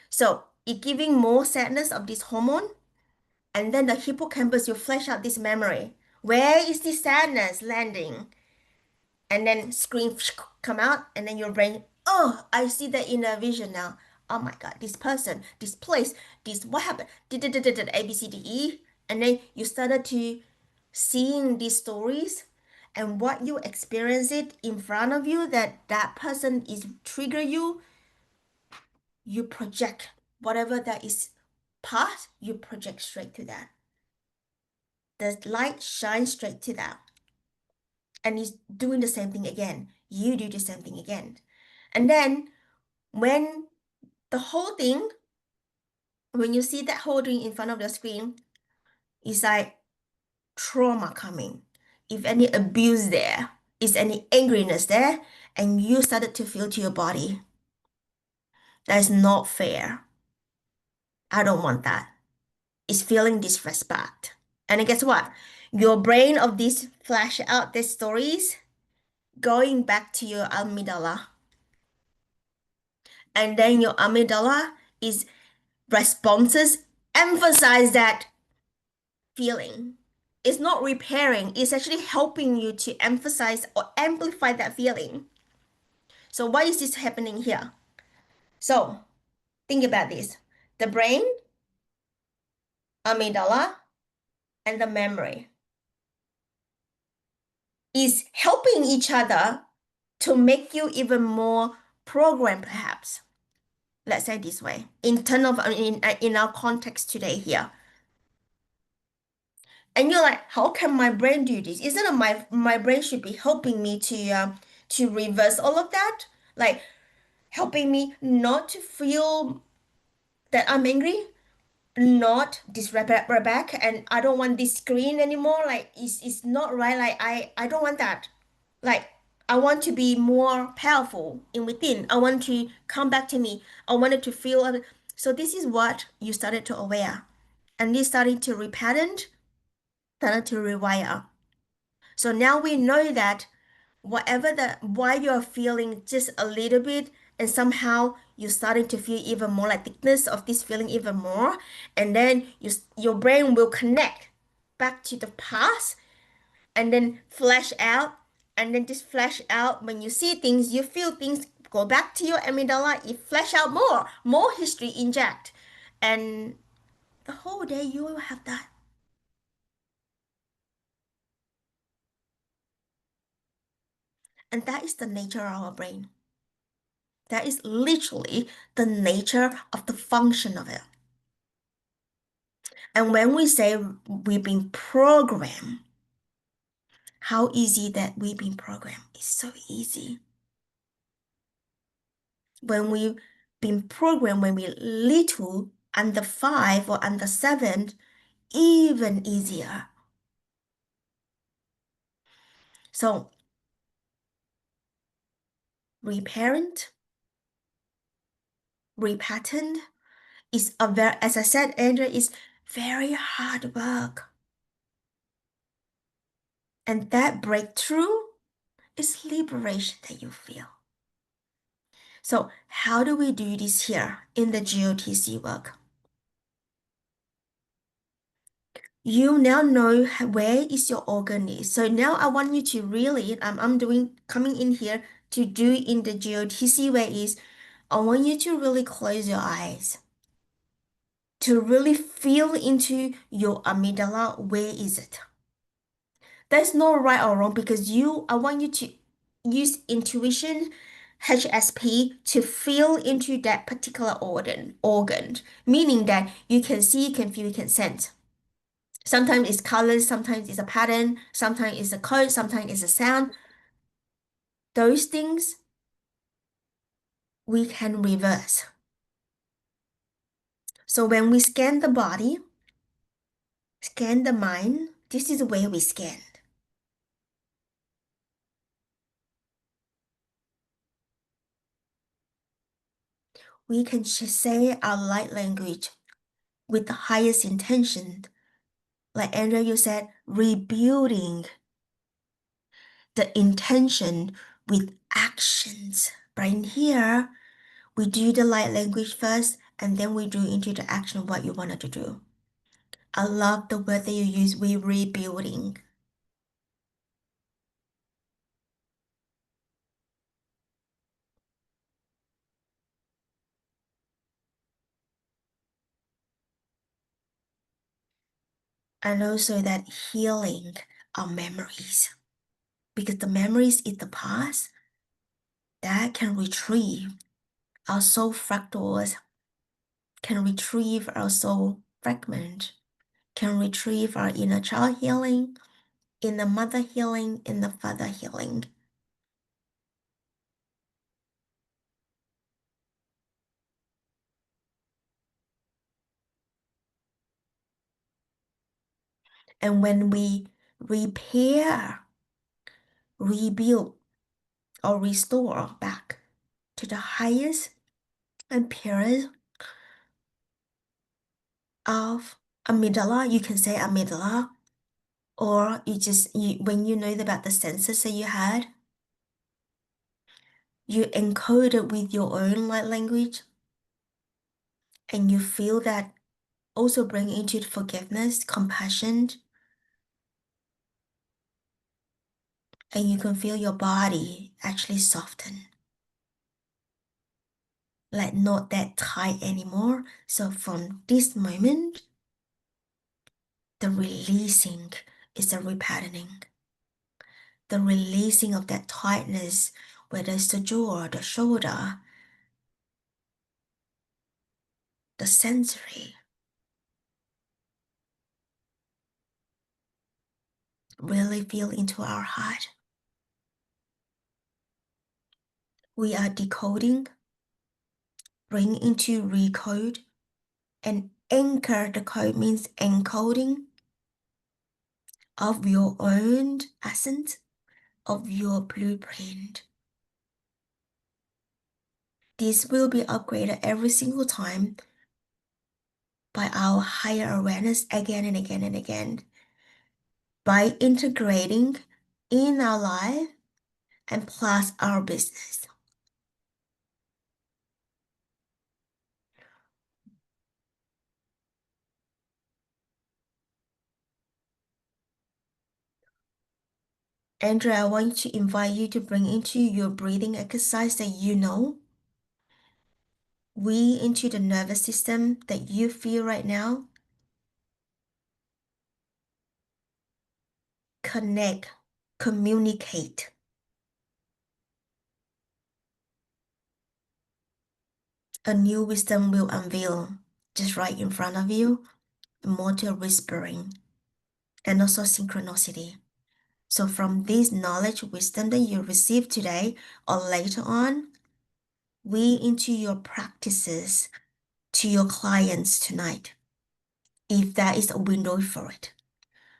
So it giving more sadness of this hormone, and then the hippocampus will flash out this memory. Where is this sadness landing? And then screen come out, and then your brain, oh, I see that in a vision now. Oh my God, this person, this place, this what happened? A B C D E, and then you started to seeing these stories, and what you experience it in front of you that person is trigger you. You project whatever that is past. You project straight to that. The light shines straight to that, and it's doing the same thing again. You do the same thing again. And then when the whole thing, when you see that whole thing in front of the screen, it's like trauma coming. If any abuse there, is any angriness there, and you started to feel to your body, that's not fair. I don't want that. It's feeling disrespect. And then guess what? Your brain of these flash out these stories going back to your amygdala. And then your amygdala is responses emphasize that feeling. It's not repairing, it's actually helping you to emphasize or amplify that feeling. So why is this happening here? So think about this. The brain, amygdala, and the memory is helping each other to make you even more programmed, perhaps. Let's say this way, in our context today here. And you're like, how can my brain do this? Isn't it my brain should be helping me to reverse all of that? Like helping me not to feel that I'm angry, not disrespect back, and I don't want this screen anymore. Like it's not right. Like I don't want that. Like I want to be more powerful in within. I want to come back to me. I wanted to feel. So this is what you started to aware, and this starting to repattern, started to rewire. So now we know that whatever the why you're feeling just a little bit, and somehow you're starting to feel even more like thickness of this feeling even more, and then your brain will connect back to the past and then flash out, and then just flash out when you see things, you feel things, go back to your amygdala, it flash out more history inject, and the whole day you will have that. And that is the nature of our brain. That is literally the nature of the function of it. And when we say we've been programmed, how easy that we've been programmed. It's so easy. When we've been programmed when we're little, under 5 or under 7, even easier. So reparent, repatterned is a very, as I said, Andrea, is very hard work. And that breakthrough is liberation that you feel. So how do we do this here in the GOTC work? You now know where is your organ is. So now I want you to really, I'm coming in here to do in the GOTC way is, I want you to really close your eyes to really feel into your amygdala. Where is it? There's no right or wrong because I want you to use intuition, HSP, to feel into that particular organ, meaning that you can see, you can feel, you can sense. Sometimes it's colors, sometimes it's a pattern, sometimes it's a code, sometimes it's a sound. Those things we can reverse. So when we scan the body, scan the mind, this is where we scan. We can say our light language with the highest intention. Like Andrea, you said, rebuilding the intention with actions. But in here, we do the light language first, and then we do into the action what you wanted to do. I love the word that you use, we rebuilding. And also that healing our memories. Because the memories is the past that can retrieve our soul fractals, can retrieve our soul fragment, can retrieve our inner child healing, in the mother healing, in the father healing. And when we repair, rebuild, or restore back to the highest and purest of amygdala, you can say amygdala, or when you know about the senses that you had, you encode it with your own light language, and you feel that also bring into forgiveness, compassion, and you can feel your body actually soften, like not that tight anymore. So from this moment, the releasing is the repatterning, the releasing of that tightness, whether it's the jaw, the shoulder, the sensory. Really feel into our heart. We are decoding, bring into recode, and anchor. The code means encoding of your own essence, of your blueprint. This will be upgraded every single time by our higher awareness again and again and again, by integrating in our life and plus our business. Andrea, I want to invite you to bring into your breathing exercise that you know. We into the nervous system that you feel right now. Connect, communicate. A new wisdom will unveil just right in front of you, more to whispering, and also synchronicity. So from this knowledge, wisdom that you receive today or later on, we into your practices to your clients tonight. If that is a window for it,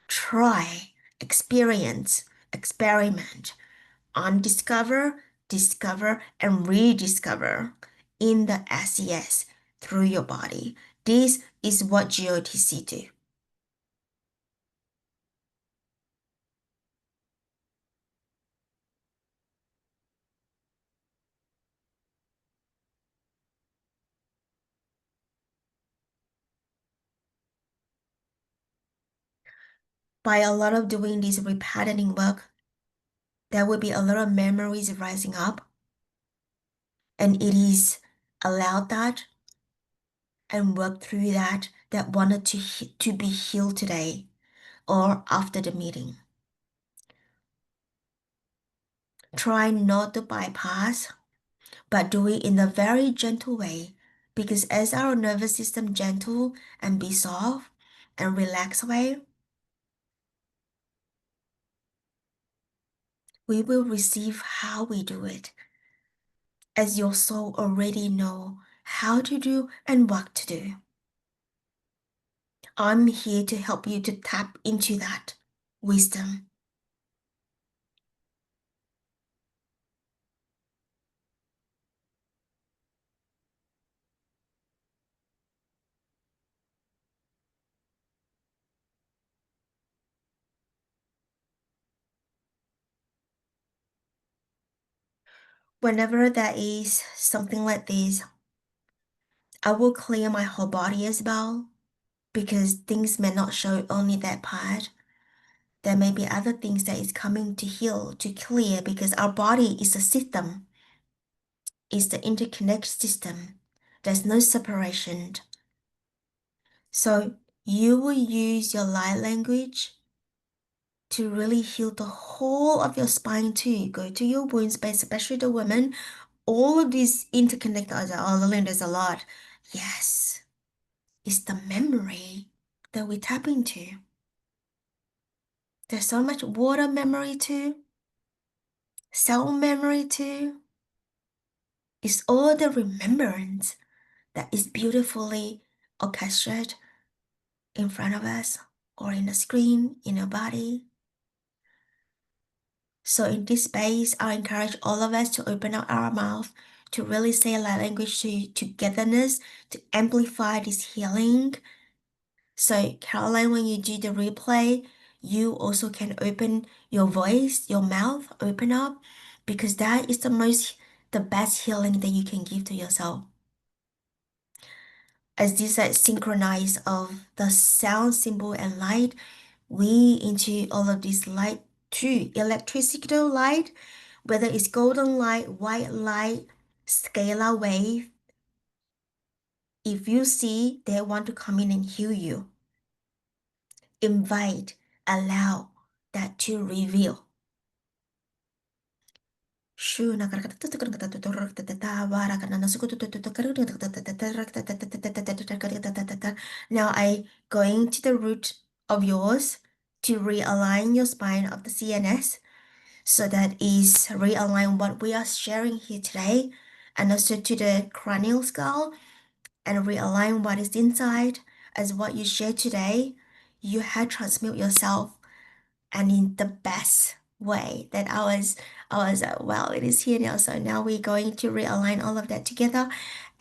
try, experience, experiment, undiscover, discover, and rediscover in the SES through your body. This is what GOTC do. By a lot of doing this repatterning work, there will be a lot of memories rising up, and it is allowed that and work through that wanted to be healed today or after the meeting. Try not to bypass, but do it in a very gentle way, because as our nervous system gentle and be soft and relax away, we will receive how we do it, as your soul already know how to do and what to do. I'm here to help you to tap into that wisdom. Whenever there is something like this, I will clear my whole body as well, because things may not show only that part. There may be other things that is coming to heal, to clear, because our body is a system, it's the interconnected system. There's no separation. So you will use your light language to really heal the whole of your spine too. Go to your wound space, especially the women. All of these interconnected, oh, Lillian, there's a lot. Yes, it's the memory that we tap into. There's so much water memory too, cell memory too. It's all the remembrance that is beautifully orchestrated in front of us or in the screen, in our body. So in this space, I encourage all of us to open up our mouth, to really say light language to togetherness, to amplify this healing. So Caroline, when you do the replay, you also can open your voice, your mouth, open up, because that is the best healing that you can give to yourself. As this is synchronized of the sound, symbol, and light, we into all of this light too. Electricity light, whether it's golden light, white light, scalar wave. If you see they want to come in and heal you, invite, allow that to reveal. Now I going to the root of yours to realign your spine of the CNS, so that is realign what we are sharing here today, and also to the cranial skull, and realign what is inside as what you share today. You have transmute yourself, and in the best way that well, it is here now. So now we're going to realign all of that together,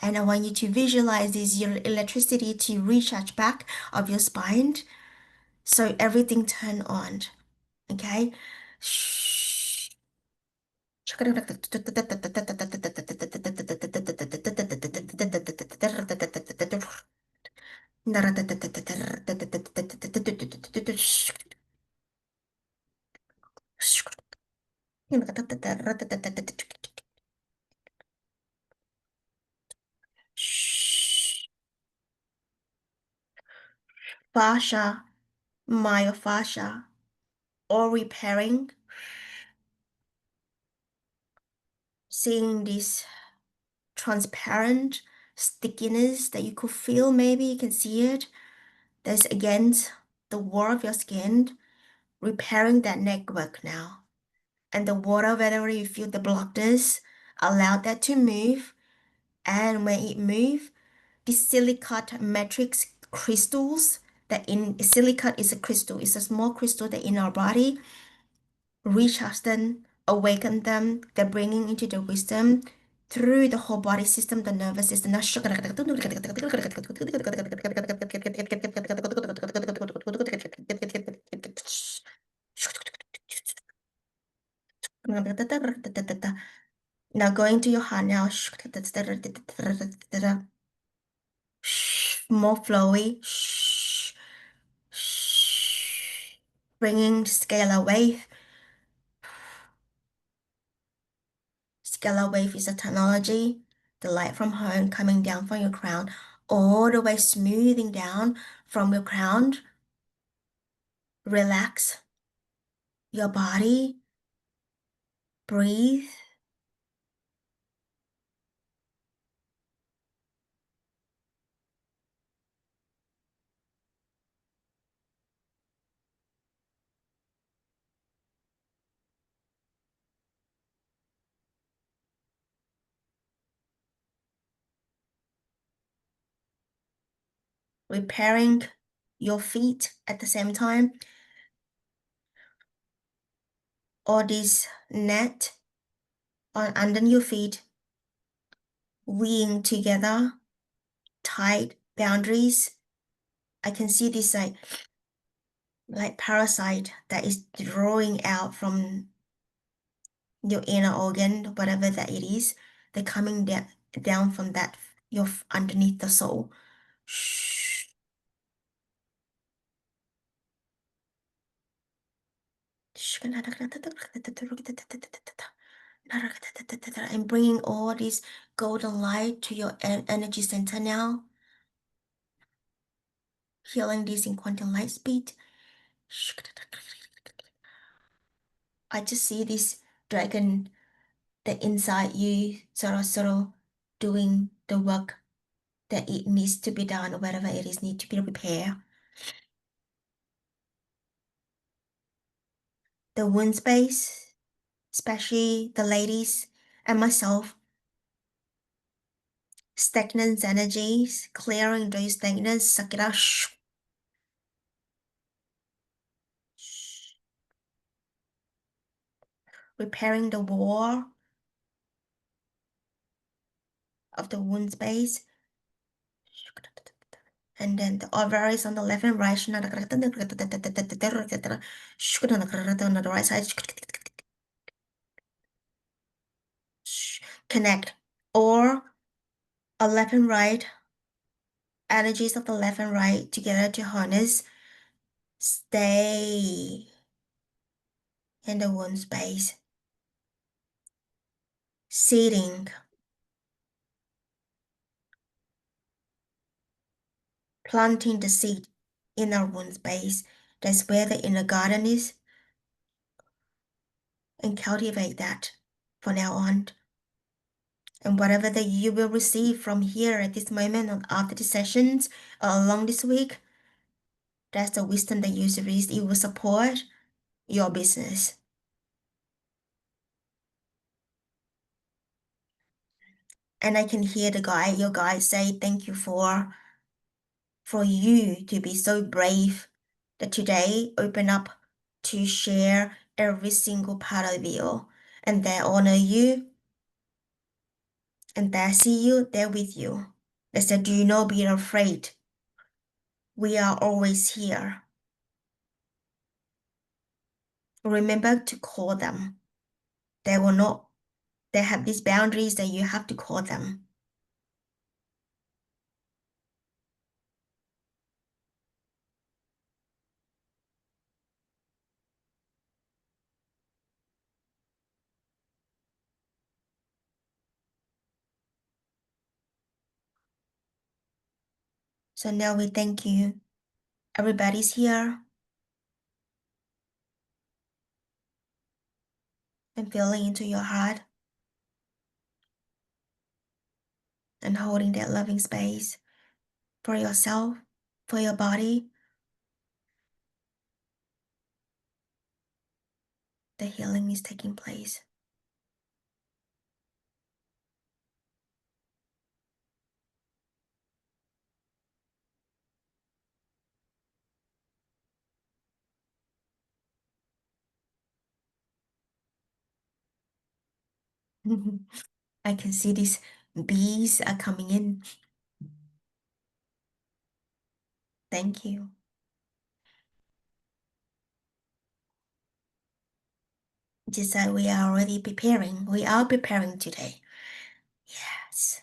and I want you to visualize this your electricity to recharge back of your spine, so everything turn on. Okay. Shh. Fascia, myofascia, or repairing, seeing this transparent stickiness that you could feel, maybe you can see it. That's against the wall of your skin, repairing that network now. And the water, wherever you feel the blockness, allow that to move. And when it moves, the silicate matrix crystals, that in silicate is a crystal, it's a small crystal that in our body, recharge them, awaken them, they're bringing into the wisdom, through the whole body system, the nervous system. Now going to your heart now. More flowy. Bringing scalar wave. Scalar wave is a technology. The light from home coming down from your crown, all the way smoothing down from your crown. Relax your body. Breathe. Repairing your feet at the same time. All this net on under your feet, weaving together, tight boundaries. I can see this like parasite that is drawing out from your inner organ, whatever that it is. They're coming down from that your underneath the soul. Shh. And bringing all this golden light to your energy center now. Healing this in quantum light speed. I just see this dragon that inside you sort of doing the work that it needs to be done, or whatever it is need to be repaired. The wound space, especially the ladies and myself, stagnant energies, clearing those stagnants, suck it out. Repairing the wall of the wound space. And then the ovaries on the left and right. On the right side. Connect or a left and right energies of the left and right together to harness. Stay in the wound space. Seeding. Planting the seed in our wound space. That's where the inner garden is. And cultivate that from now on. And whatever that you will receive from here at this moment or after the sessions or along this week, that's the wisdom that you receive. It will support your business. And I can hear your guide say, thank you for you to be so brave that today open up to share every single part of you. And they honor you. And they see you, they're with you. They said, do not be afraid. We are always here. Remember to call them. They have these boundaries that you have to call them. So now we thank you. Everybody's here. And feeling into your heart. And holding that loving space for yourself, for your body. The healing is taking place. I can see these bees are coming in. Thank you. Just that we are already preparing. We are preparing today. Yes.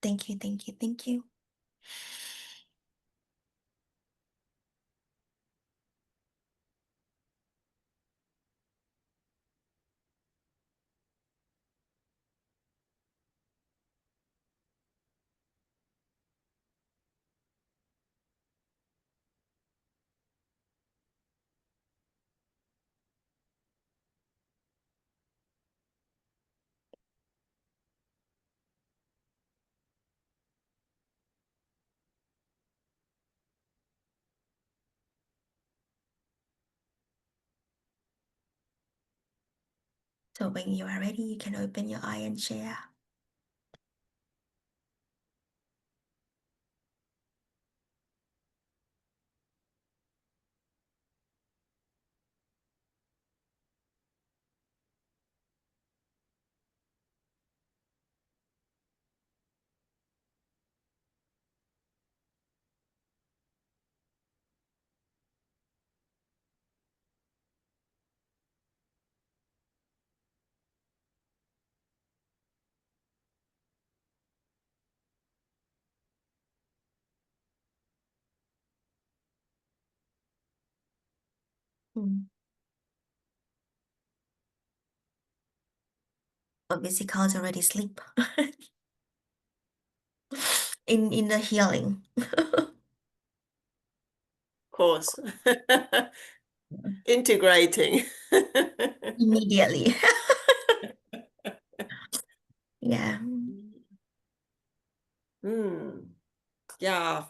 Thank you, thank you, thank you. So when you are ready, you can open your eye and share. Mm. Obviously, Carl's already asleep in the healing. Of course. Integrating. Immediately. Yeah. Yeah,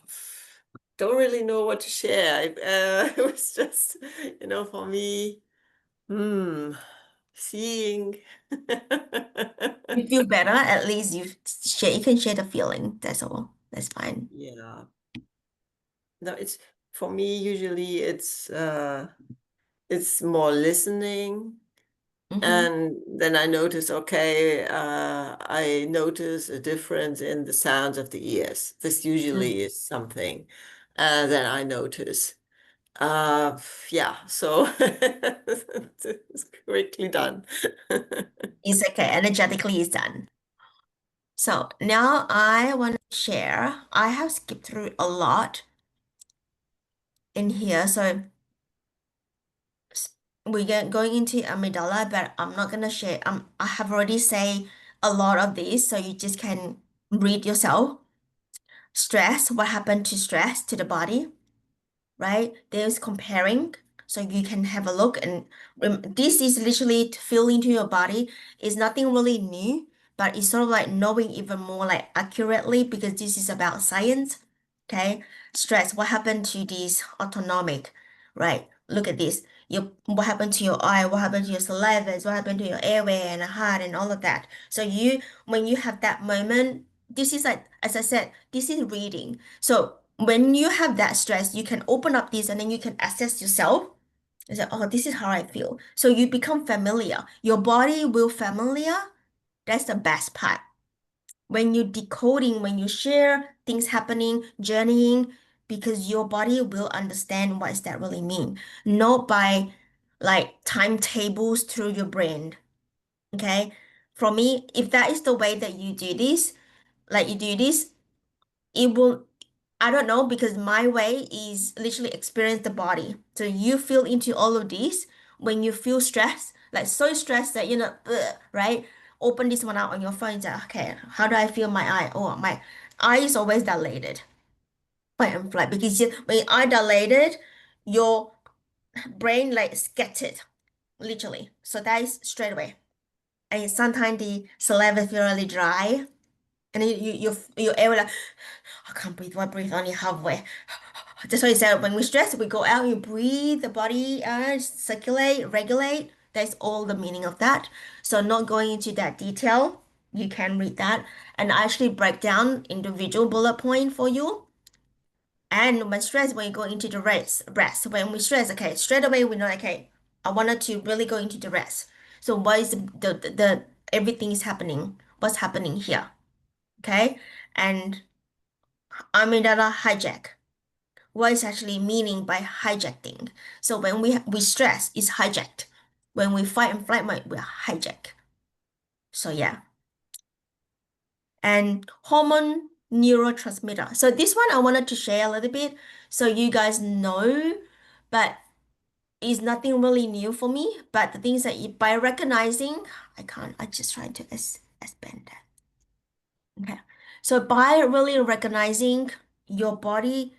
don't really know what to share. It was just, for me, seeing. You feel better, at least you can share the feeling. That's all. That's fine. Yeah. No, it's for me, usually it's more listening. Mm-hmm. And then I notice, okay, I notice a difference in the sounds of the ears. This Mm. usually is something that I notice. Uh, yeah, so it's quickly done. It's okay. Energetically, it's done. So now I want to share. I have skipped through a lot in here. So we get going into amygdala, but I'm not gonna share. I have already say a lot of this, so you just can read yourself. Stress, what happened to stress to the body, right? There's comparing, so you can have a look and this is literally to feel into your body. It's nothing really new, but it's sort of like knowing even more like accurately because this is about science. Okay, stress, what happened to this autonomic, right? Look at this. What happened to your eye? What happened to your saliva? What happened to your airway and heart and all of that? So when you have that moment, this is like, as I said, this is reading. So when you have that stress, you can open up this and then you can assess yourself and say, oh, this is how I feel. So you become familiar. Your body will familiar. That's the best part. When you're decoding, when you share things happening, journeying, because your body will understand what does that really mean. Not by like timetables through your brain. Okay. For me, if that is the way that you do this, like you do this, it will, I don't know, because my way is literally experience the body. So you feel into all of this when you feel stressed, like so stressed that ugh, right? Open this one out on your phone and say, okay, how do I feel my eye? Oh, my eye is always dilated. I am flat because when your eye dilated, your brain like scattered, literally. So that is straight away. And sometimes the saliva feel really dry. And then your air will like, I can't breathe. I breathe only halfway. That's why you said when we stress, we go out, you breathe, the body circulate, regulate. That's all the meaning of that. So not going into that detail, you can read that and I actually break down individual bullet point for you. And when stress, when you go into the rest, when we stress, okay, straight away we know, okay, I wanted to really go into the rest. So what is the everything is happening? What's happening here? Okay, and amygdala hijack. What is actually meaning by hijacking? So when we stress, it's hijacked. When we fight and flight mode, we're hijacked. So yeah, and hormone neurotransmitter. So this one I wanted to share a little bit so you guys know, but it's nothing really new for me. But the things that by recognizing, I just trying to expand that. Okay. So by really recognizing your body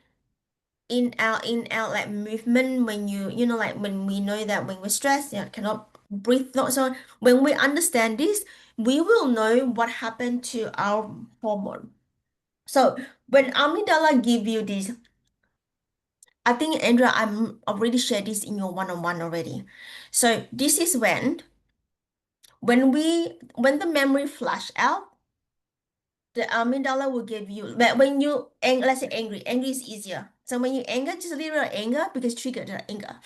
in out like movement when you know like when we know that when we're stressed, cannot breathe, not so when we understand this, we will know what happened to our hormone. So when amygdala give you this, I think Andrea, I'm already shared this in your one-on-one already. So this is when the memory flash out, the amygdala will give you, but when you let's say angry is easier. So when you anger, just a little anger because trigger the anger.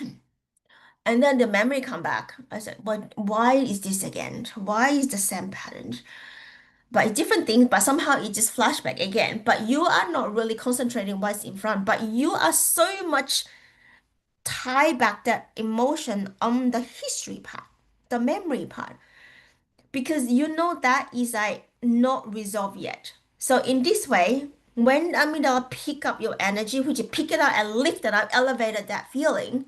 And then the memory come back. I said, but why is this again? Why is the same pattern? But it's different things, but somehow it just flashback again. But you are not really concentrating what's in front, but you are so much tie back that emotion on the history part, the memory part, because you know that is like not resolved yet. So in this way, when amygdala pick up your energy, which you pick it up and lift it up, elevated that feeling,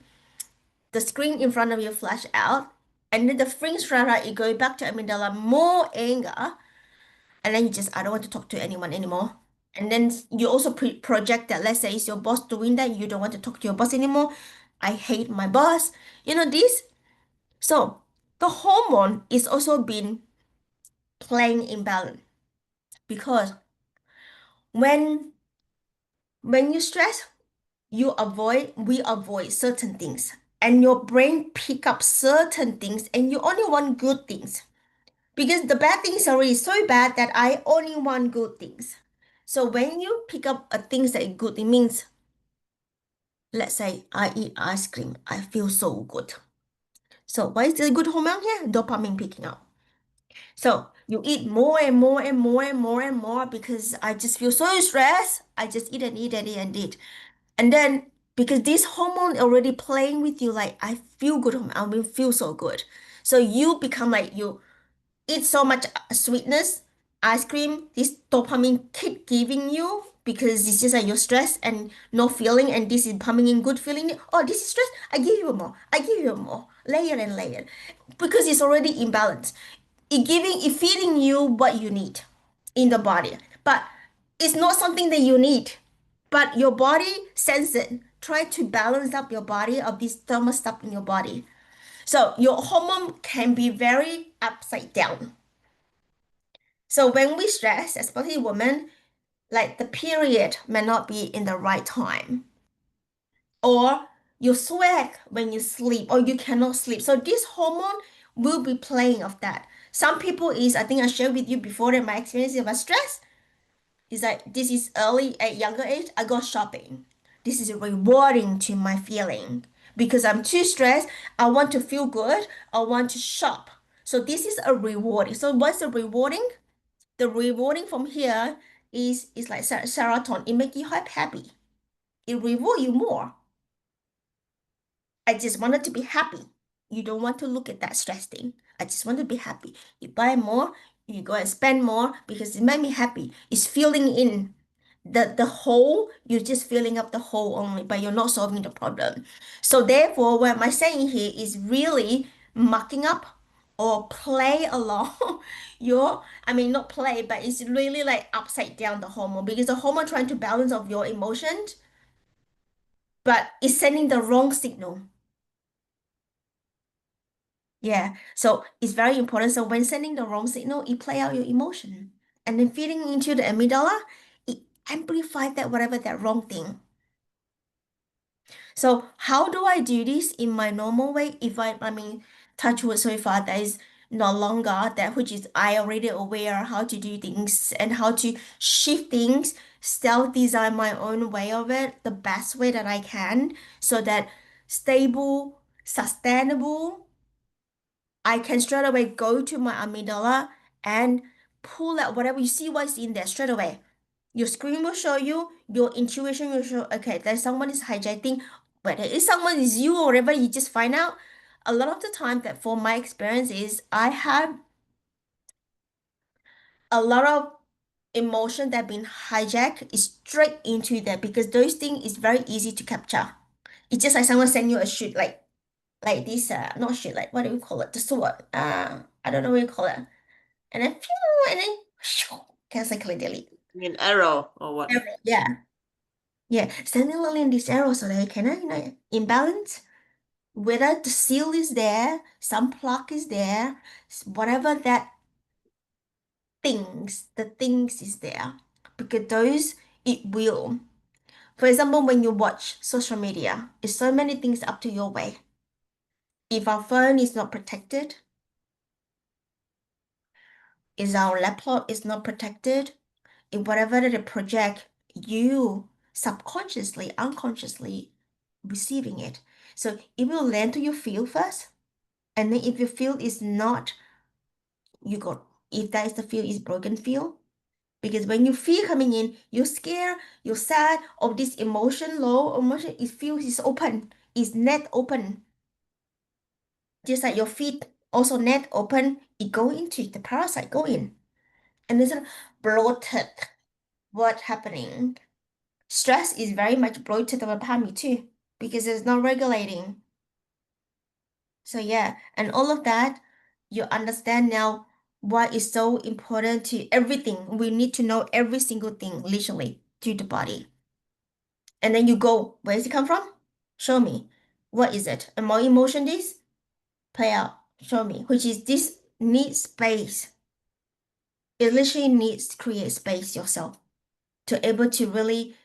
the screen in front of you flash out, and then the fringe right, you go back to amygdala, more anger, and then you just, I don't want to talk to anyone anymore. And then you also project that, let's say it's your boss doing that, you don't want to talk to your boss anymore. I hate my boss. You know this? So the hormone is also been playing imbalance because when you stress, we avoid certain things, and your brain pick up certain things, and you only want good things. Because the bad things are already so bad that I only want good things. So when you pick up a things that is good, it means, let's say I eat ice cream, I feel so good. So what is the good hormone here? Dopamine picking up. So you eat more and more and more and more and more because I just feel so stressed. I just eat and eat and eat and eat. And then because this hormone already playing with you, like I feel good, I will feel so good. So you become like you eat so much sweetness, ice cream, this dopamine keep giving you because it's just like you're stressed and no feeling, and this is pumping in good feeling. Oh, this is stress. I give you more. I give you more. Layer and layer. Because it's already imbalanced. It feeding you what you need in the body. But it's not something that you need. But your body sense it. Try to balance up your body of this thermal stuff in your body. So your hormone can be very upside down. So when we stress, especially women, like the period may not be in the right time, or you sweat when you sleep, or you cannot sleep. So this hormone will be playing of that. Some people is, I think I shared with you before that my experience about stress is like this is early at younger age, I go shopping. This is rewarding to my feeling because I'm too stressed. I want to feel good. I want to shop. So this is a rewarding. So what's the rewarding? The rewarding from here is like serotonin. It make you happy. It reward you more. I just wanted to be happy. You don't want to look at that stress thing. I just want to be happy. You buy more, you go and spend more because it made me happy. It's filling in the hole. You're just filling up the hole only, but you're not solving the problem. So therefore, what am I saying here is really mucking up or play along I mean not play, but it's really like upside down the hormone because the hormone trying to balance of your emotions, but it's sending the wrong signal. Yeah, so it's very important. So when sending the wrong signal, it play out your emotion. And then feeding into the amygdala, it amplifies that whatever that wrong thing. So how do I do this in my normal way? If I mean, touch wood so far, that is no longer that which is I already aware how to do things and how to shift things, self-design my own way of it, the best way that I can, so that stable, sustainable, I can straight away go to my amygdala and pull out whatever you see what's in there straight away. Your screen will show you, your intuition will show, okay, there's someone is hijacking, whether it's someone is you or whatever, you just find out. A lot of the time that for my experience is I have a lot of emotion that been hijacked is straight into that because those things is very easy to capture. It's just like someone send you a shoot like this not shoot like what do we call it? The sword. I don't know what you call it. And then phew, and then shoo, can delete. I mean, arrow or what? Arrow, yeah. Yeah. Similarly in this arrow so that you can imbalance. Whether the seal is there, some plug is there, whatever that the things is there. Because those it will. For example, when you watch social media, it's so many things up to your way. If our phone is not protected, if our laptop is not protected, if whatever that they project, you subconsciously, unconsciously receiving it. So it will land to your field first. And then if your field is not, if that is the field is broken field, because when you feel coming in, you're scared, you're sad, of this emotion, low emotion, it feels is open, is net open. Just like your feet also net open, it go into it, the parasite go in. And it's bloated. What happening? Stress is very much bloated over tummy too, because it's not regulating. So yeah, and all of that, you understand now why it's so important to everything. We need to know every single thing, literally, to the body. And then you go, where does it come from? Show me. What is it? And more emotion this? Play out. Show me. Which is this needs space. It literally needs to create space yourself to able to really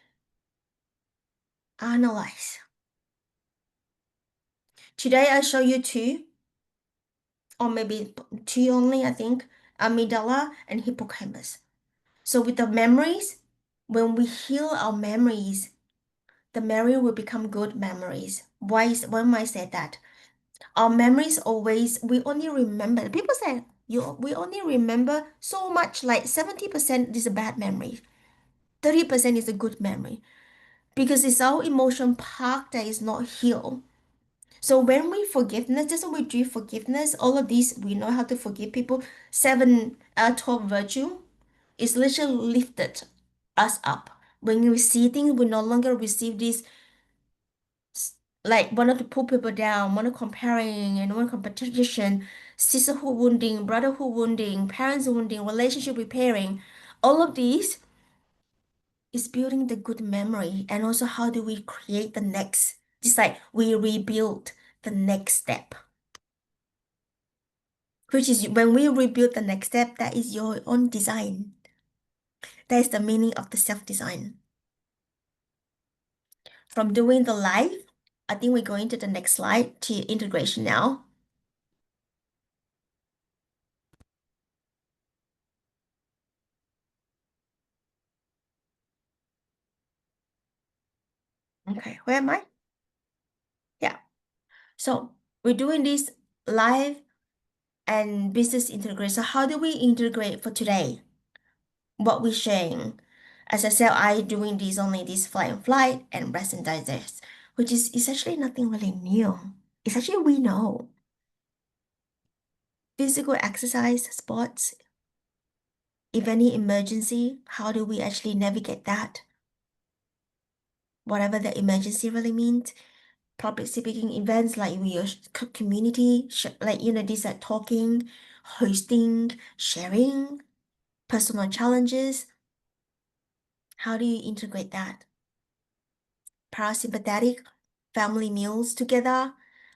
analyze. Today I show you two, or maybe two only, I think, amygdala and hippocampus. So with the memories, when we heal our memories, the memory will become good memories. Why am I say that? Our memories always, we only remember, people say, we only remember so much, like 70% is a bad memory, 30% is a good memory, because it's our emotion part that is not healed. So when we forgiveness, just when we do forgiveness, all of these, we know how to forgive people. 12 virtue is literally lifted us up. When we see things, we no longer receive this like wanted to pull people down, want to comparing and want competition, sisterhood wounding, brotherhood wounding, parents wounding, relationship repairing. All of these is building the good memory and also how do we create the next, just like we rebuild the next step. Which is when we rebuild the next step, that is your own design. That is the meaning of the self-design. From doing the live, I think we're going to the next slide to integration now. Okay, where am I? Yeah. So we're doing this live and business integration. So how do we integrate for today? What we're sharing. As I said, I doing this only this flight and rest and digest, which is essentially nothing really new. It's actually we know. Physical exercise, sports, if any emergency, how do we actually navigate that? Whatever the emergency really means. Public speaking events like we are community, like this like talking, hosting, sharing, personal challenges. How do you integrate that? Parasympathetic, family meals together,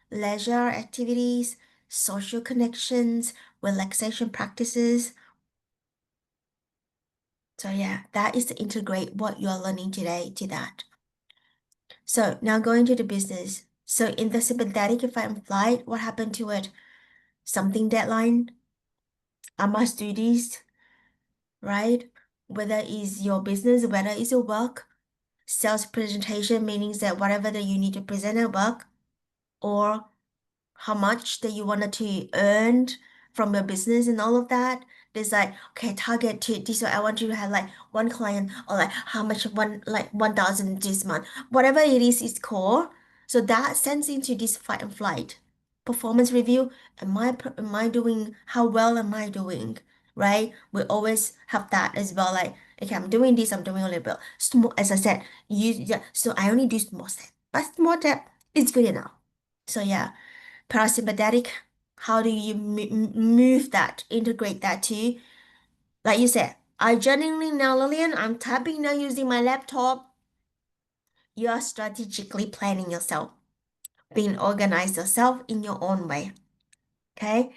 leisure activities, social connections, relaxation practices. So yeah, that is to integrate what you're learning today to that. So now going to the business. So in the sympathetic, if I'm flight, what happened to it? Something deadline. I must do this, right? Whether it's your business, whether it's your work, sales presentation, meaning that whatever that you need to present at work, or how much that you wanted to earn from your business and all of that. There's like, okay, target to this, I want you to have like one client or like how much one like 1,000 this month, whatever it is called. So that sends into this fight and flight performance review. Am I doing, how well am I doing? Right? We always have that as well. Like, okay, I'm doing this, I'm doing a little bit. Small, as I said, yeah, so I only do small step, but small step is good enough. So yeah, parasympathetic, how do you move that, integrate that to, like you said, I genuinely now, Lillian, I'm typing now using my laptop. You are strategically planning yourself, being organized yourself in your own way. Okay.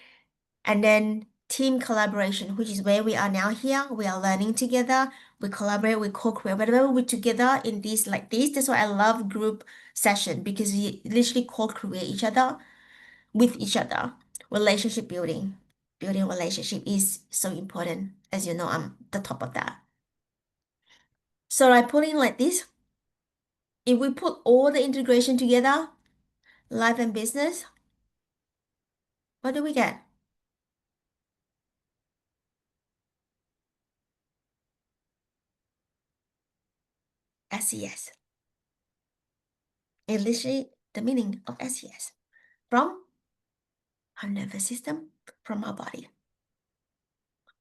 And then team collaboration, which is where we are now here. We are learning together. We collaborate, we co-create, whatever we're together in this like this. That's why I love group session because we literally co-create each other with each other. Relationship building. Building relationship is so important. As you know, I'm the top of that. So I put in like this. If we put all the integration together, life and business, what do we get? SES. It's literally the meaning of SES. From our nervous system, from our body.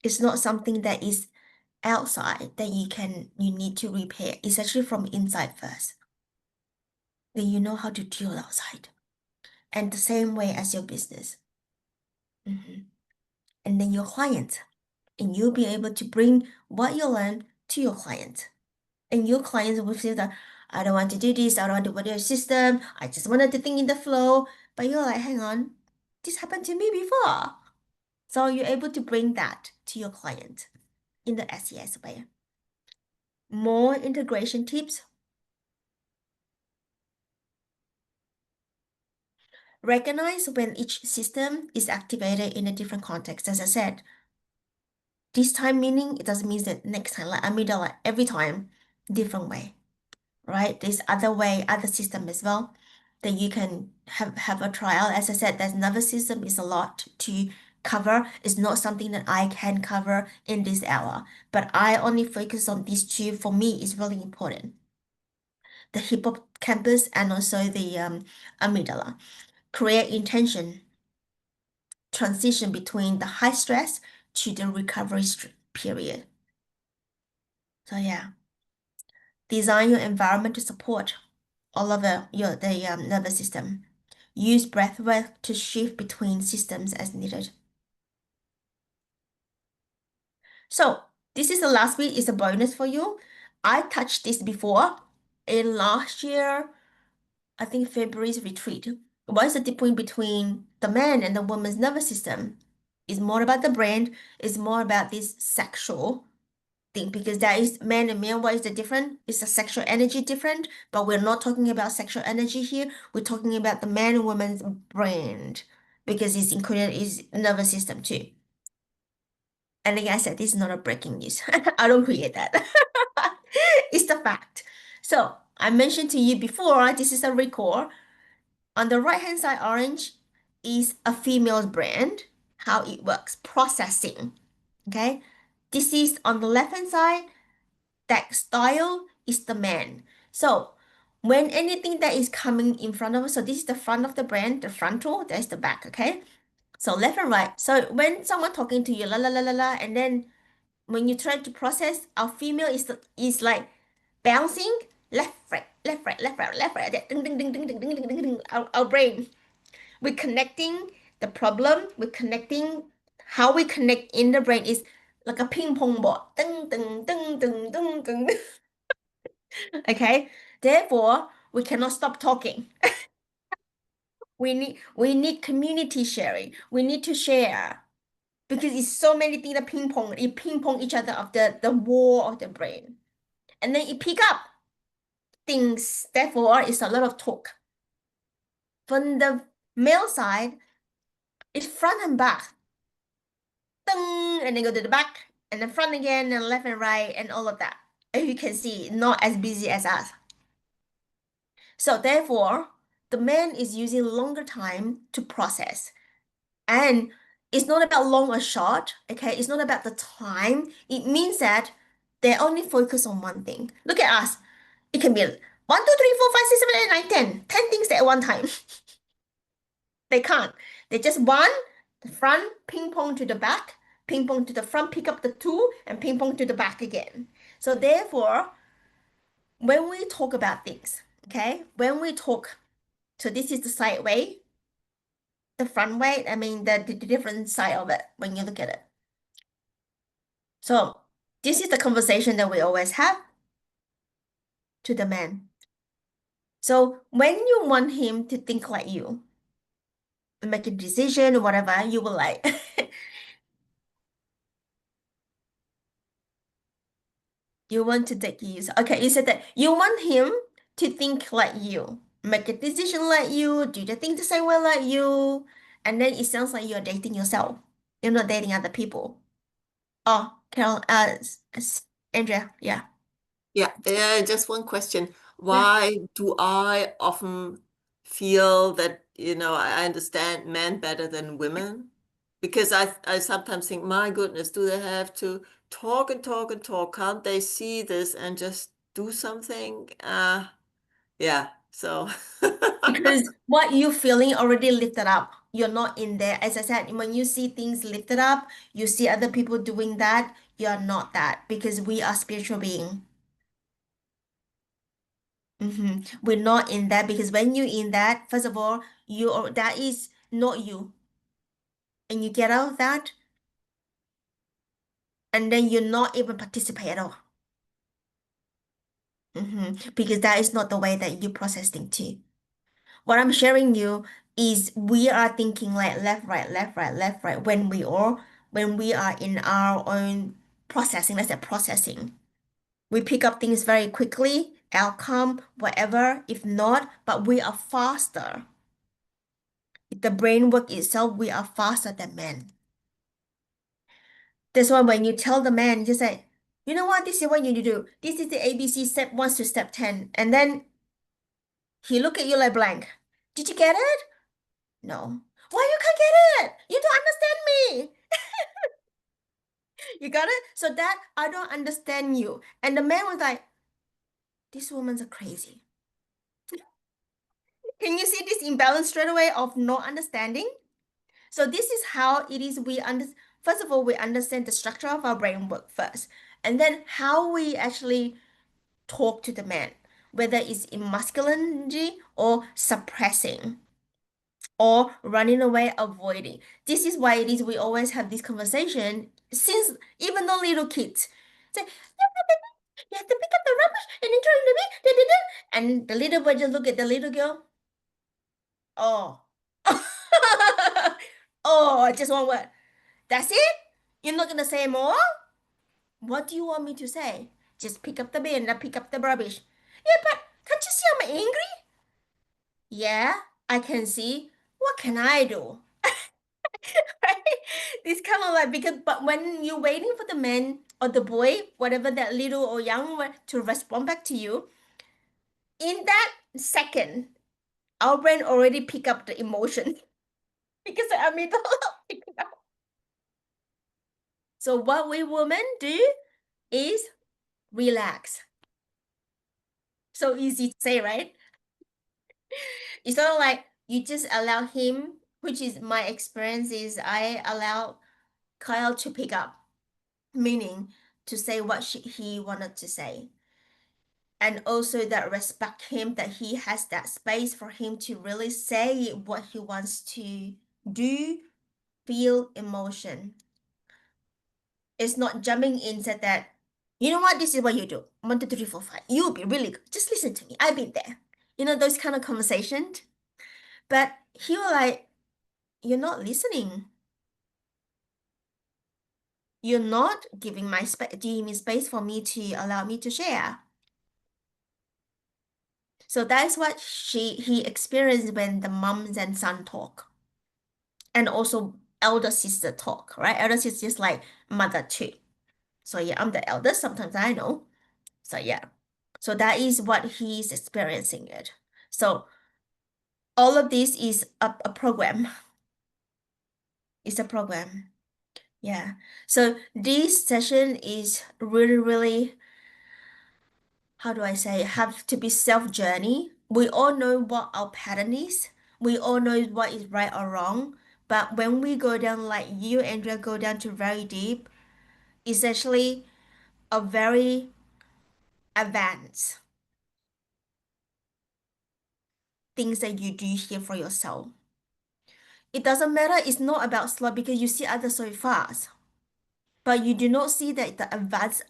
It's not something that is outside that you need to repair. It's actually from inside first. Then you know how to deal outside. And the same way as your business. And then your client. And you'll be able to bring what you learn to your client. And your clients will feel that I don't want to do this, I don't want to put your system, I just wanted to think in the flow. But you're like, hang on, this happened to me before. So you're able to bring that to your client in the SES way. More integration tips. Recognize when each system is activated in a different context. As I said, this time meaning it doesn't mean that next time, like amygdala, every time, different way, right? There's other way, other system as well that you can have a trial. As I said, that nervous system is a lot to cover. It's not something that I can cover in this hour, but I only focus on these two. For me, is really important. The hippocampus and also the amygdala. Create intention, transition between the high stress to the recovery period. So yeah, design your environment to support all of the nervous system. Use breath work to shift between systems as needed. So this is the last week, is a bonus for you. I touched this before in last year, I think February's retreat. What is the difference between the man and the woman's nervous system? It's more about the brain, it's more about this sexual thing, because there is man and male. What is the difference? Is the sexual energy different? But we're not talking about sexual energy here. We're talking about the man and woman's brain, because it's included is nervous system too. And like I said, this is not a breaking news. I don't create that. It's the fact. So I mentioned to you before, this is a record. On the right-hand side, orange is a female's brand, how it works, processing. Okay. This is on the left-hand side, textile is the man. So when anything that is coming in front of us, so this is the front of the brand, the frontal, there's the back, okay? So left and right. So when someone talking to you, la la la la la, and then when you try to process, our female is like bouncing left, right, left, right, left, right, left, right, ding, ding, ding, ding, ding, ding, ding, ding, ding, our brain. We're connecting the problem, we're connecting how we connect in the brain is like a ping pong ball. Ding, ding, ding, ding, ding, ding. Okay, therefore we cannot stop talking. We need community sharing. We need to share because it's so many things that ping pong each other of the wall of the brain, and then it pick up things. Therefore, it's a lot of talk. From the male side, it's front and back, ding, and then go to the back, and then front again, and left and right, and all of that. As you can see, not as busy as us. So therefore, the man is using longer time to process. And it's not about long or short, okay? It's not about the time. It means that they only focus on one thing. Look at us. It can be 1, 2, 3, 4, 5, 6, 7, 8, 9, 10. 10 things at one time. They can't. They just one, the front, ping pong to the back, ping pong to the front, pick up the two, and ping pong to the back again. So therefore, when we talk about things, okay, when we talk, so this is the side way, the front way, I mean the different side of it when you look at it. So this is the conversation that we always have to the man. So when you want him to think like you, make a decision or whatever, you will like, you want to take use. Okay, you said that you want him to think like you, make a decision like you, do the thing the same way like you, and then it sounds like you're dating yourself. You're not dating other people. Oh, Carol, Andrea, yeah. Yeah, just one question. Yeah. Why do I often feel that, I understand men better than women? Because I sometimes think, my goodness, do they have to talk and talk and talk? Can't they see this and just do something? Yeah, so Because what you feeling already lifted up. You're not in there. As I said, when you see things lifted up, you see other people doing that, you're not that because we are spiritual being. We're not in that because when you're in that, first of all, that is not you. And you get out of that, and then you're not even participate at all. Because that is not the way that you process things too. What I'm sharing you is we are thinking like left, right, left, right, left, right when we are in our own processing, let's say processing. We pick up things very quickly, outcome, whatever, if not, but we are faster. The brain work itself, we are faster than men. That's why when you tell the man, you say, you know what, this is what you need to do. This is the ABC step 1 to step 10. And then he look at you like blank. Did you get it? No. Why you can't get it? You don't understand me. You got it? So that I don't understand you. And the man was like, these women are crazy. Can you see this imbalance straight away of not understanding? So this is how it is first of all, we understand the structure of our brain work first. And then how we actually talk to the man, whether it's in masculinity or suppressing or running away, avoiding. This is why it is we always have this conversation since even the little kids say, you have to pick up the rubbish and then throw it in the bin. Da, da, da." And the little boy just look at the little girl. Oh. Oh, just one word. That's it? You're not gonna say more? What do you want me to say? Just pick up the bin and pick up the rubbish. Yeah, but can't you see I'm angry? Yeah, I can see. What can I do? Right? This kind of like because but when you're waiting for the man or the boy, whatever that little or young one to respond back to you, in that second, our brain already pick up the emotion because I'm in the picking up. So what we women do is relax. So easy to say, right? It's sort of like you just allow him, which is my experience is I allow Kyle to pick up, meaning to say what he wanted to say. And also that respect him, that he has that space for him to really say what he wants to do, feel emotion. It's not jumping in said that, you know what, this is what you do. 1, 2, 3, 4, 5. You'll be really good. Just listen to me. I've been there. You know, those kind of conversations. But he was like, you're not listening. You're not giving me space for me to allow me to share. So that's what he experienced when the moms and son talk. And also elder sister talk, right? Elder sister is like mother too. So yeah, I'm the eldest. Sometimes I know. So yeah. So that is what he's experiencing it. So all of this is a program. It's a program. Yeah. So this session is really, really, how do I say, have to be self-journey. We all know what our pattern is. We all know what is right or wrong. But when we go down, like you, Andrea, go down to very deep, it's actually a very advanced things that you do here for yourself. It doesn't matter, it's not about slow because you see others so fast, but you do not see that the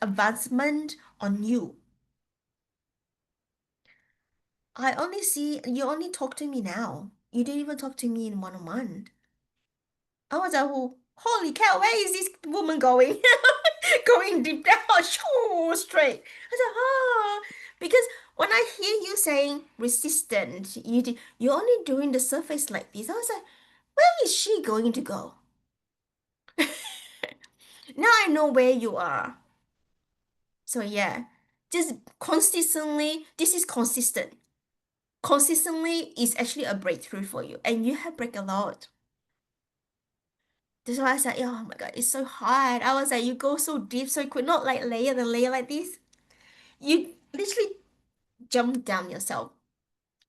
advancement on you. I only see you only talk to me now. You didn't even talk to me in 1-on-1. I was like, "Oh, holy cow, where is this woman going?" Going deep down, shoo, straight. I said, "Ah," because when I hear you saying resistant, you're only doing the surface like this. I was like, where is she going to go? Now I know where you are. So yeah, just consistently, this is consistent. Consistently is actually a breakthrough for you, and you have break a lot. That's why I said, oh my God, it's so hard. I was like, you go so deep, so you could not like layer the layer like this. You literally jump down yourself,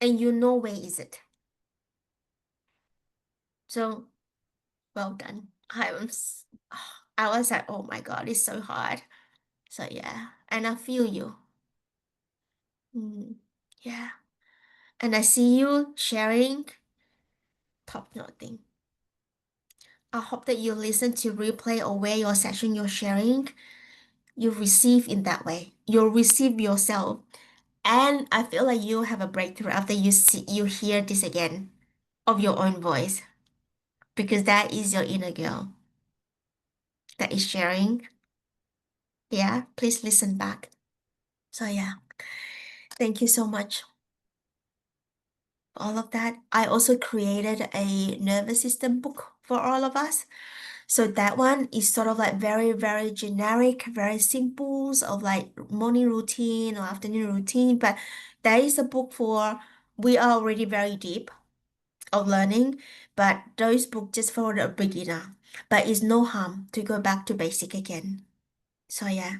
and you know where is it. So well done. I was like, oh my God, it's so hard. So yeah, and I feel you. Yeah. And I see you sharing top nothing. I hope that you listen to replay or where your session you're sharing, you receive in that way. You'll receive yourself. And I feel like you have a breakthrough after you hear this again of your own voice. Because that is your inner girl that is sharing. Yeah, please listen back. So yeah, thank you so much for all of that. I also created a nervous system book for all of us. So that one is sort of like very, very generic, very simple of like morning routine or afternoon routine. But that is a book for we are already very deep of learning, but those books just for the beginner. But it's no harm to go back to basic again. So yeah.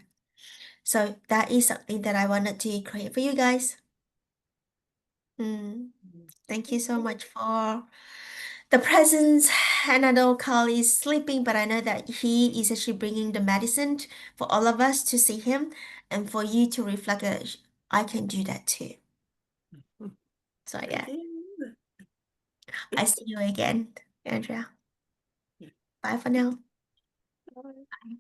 So that is something that I wanted to create for you guys. Thank you so much for the presence. And I know Carl is sleeping, but I know that he is actually bringing the medicine for all of us to see him and for you to reflect that I can do that too. So yeah, Thank you. I see you again, Andrea. Bye for now. Bye.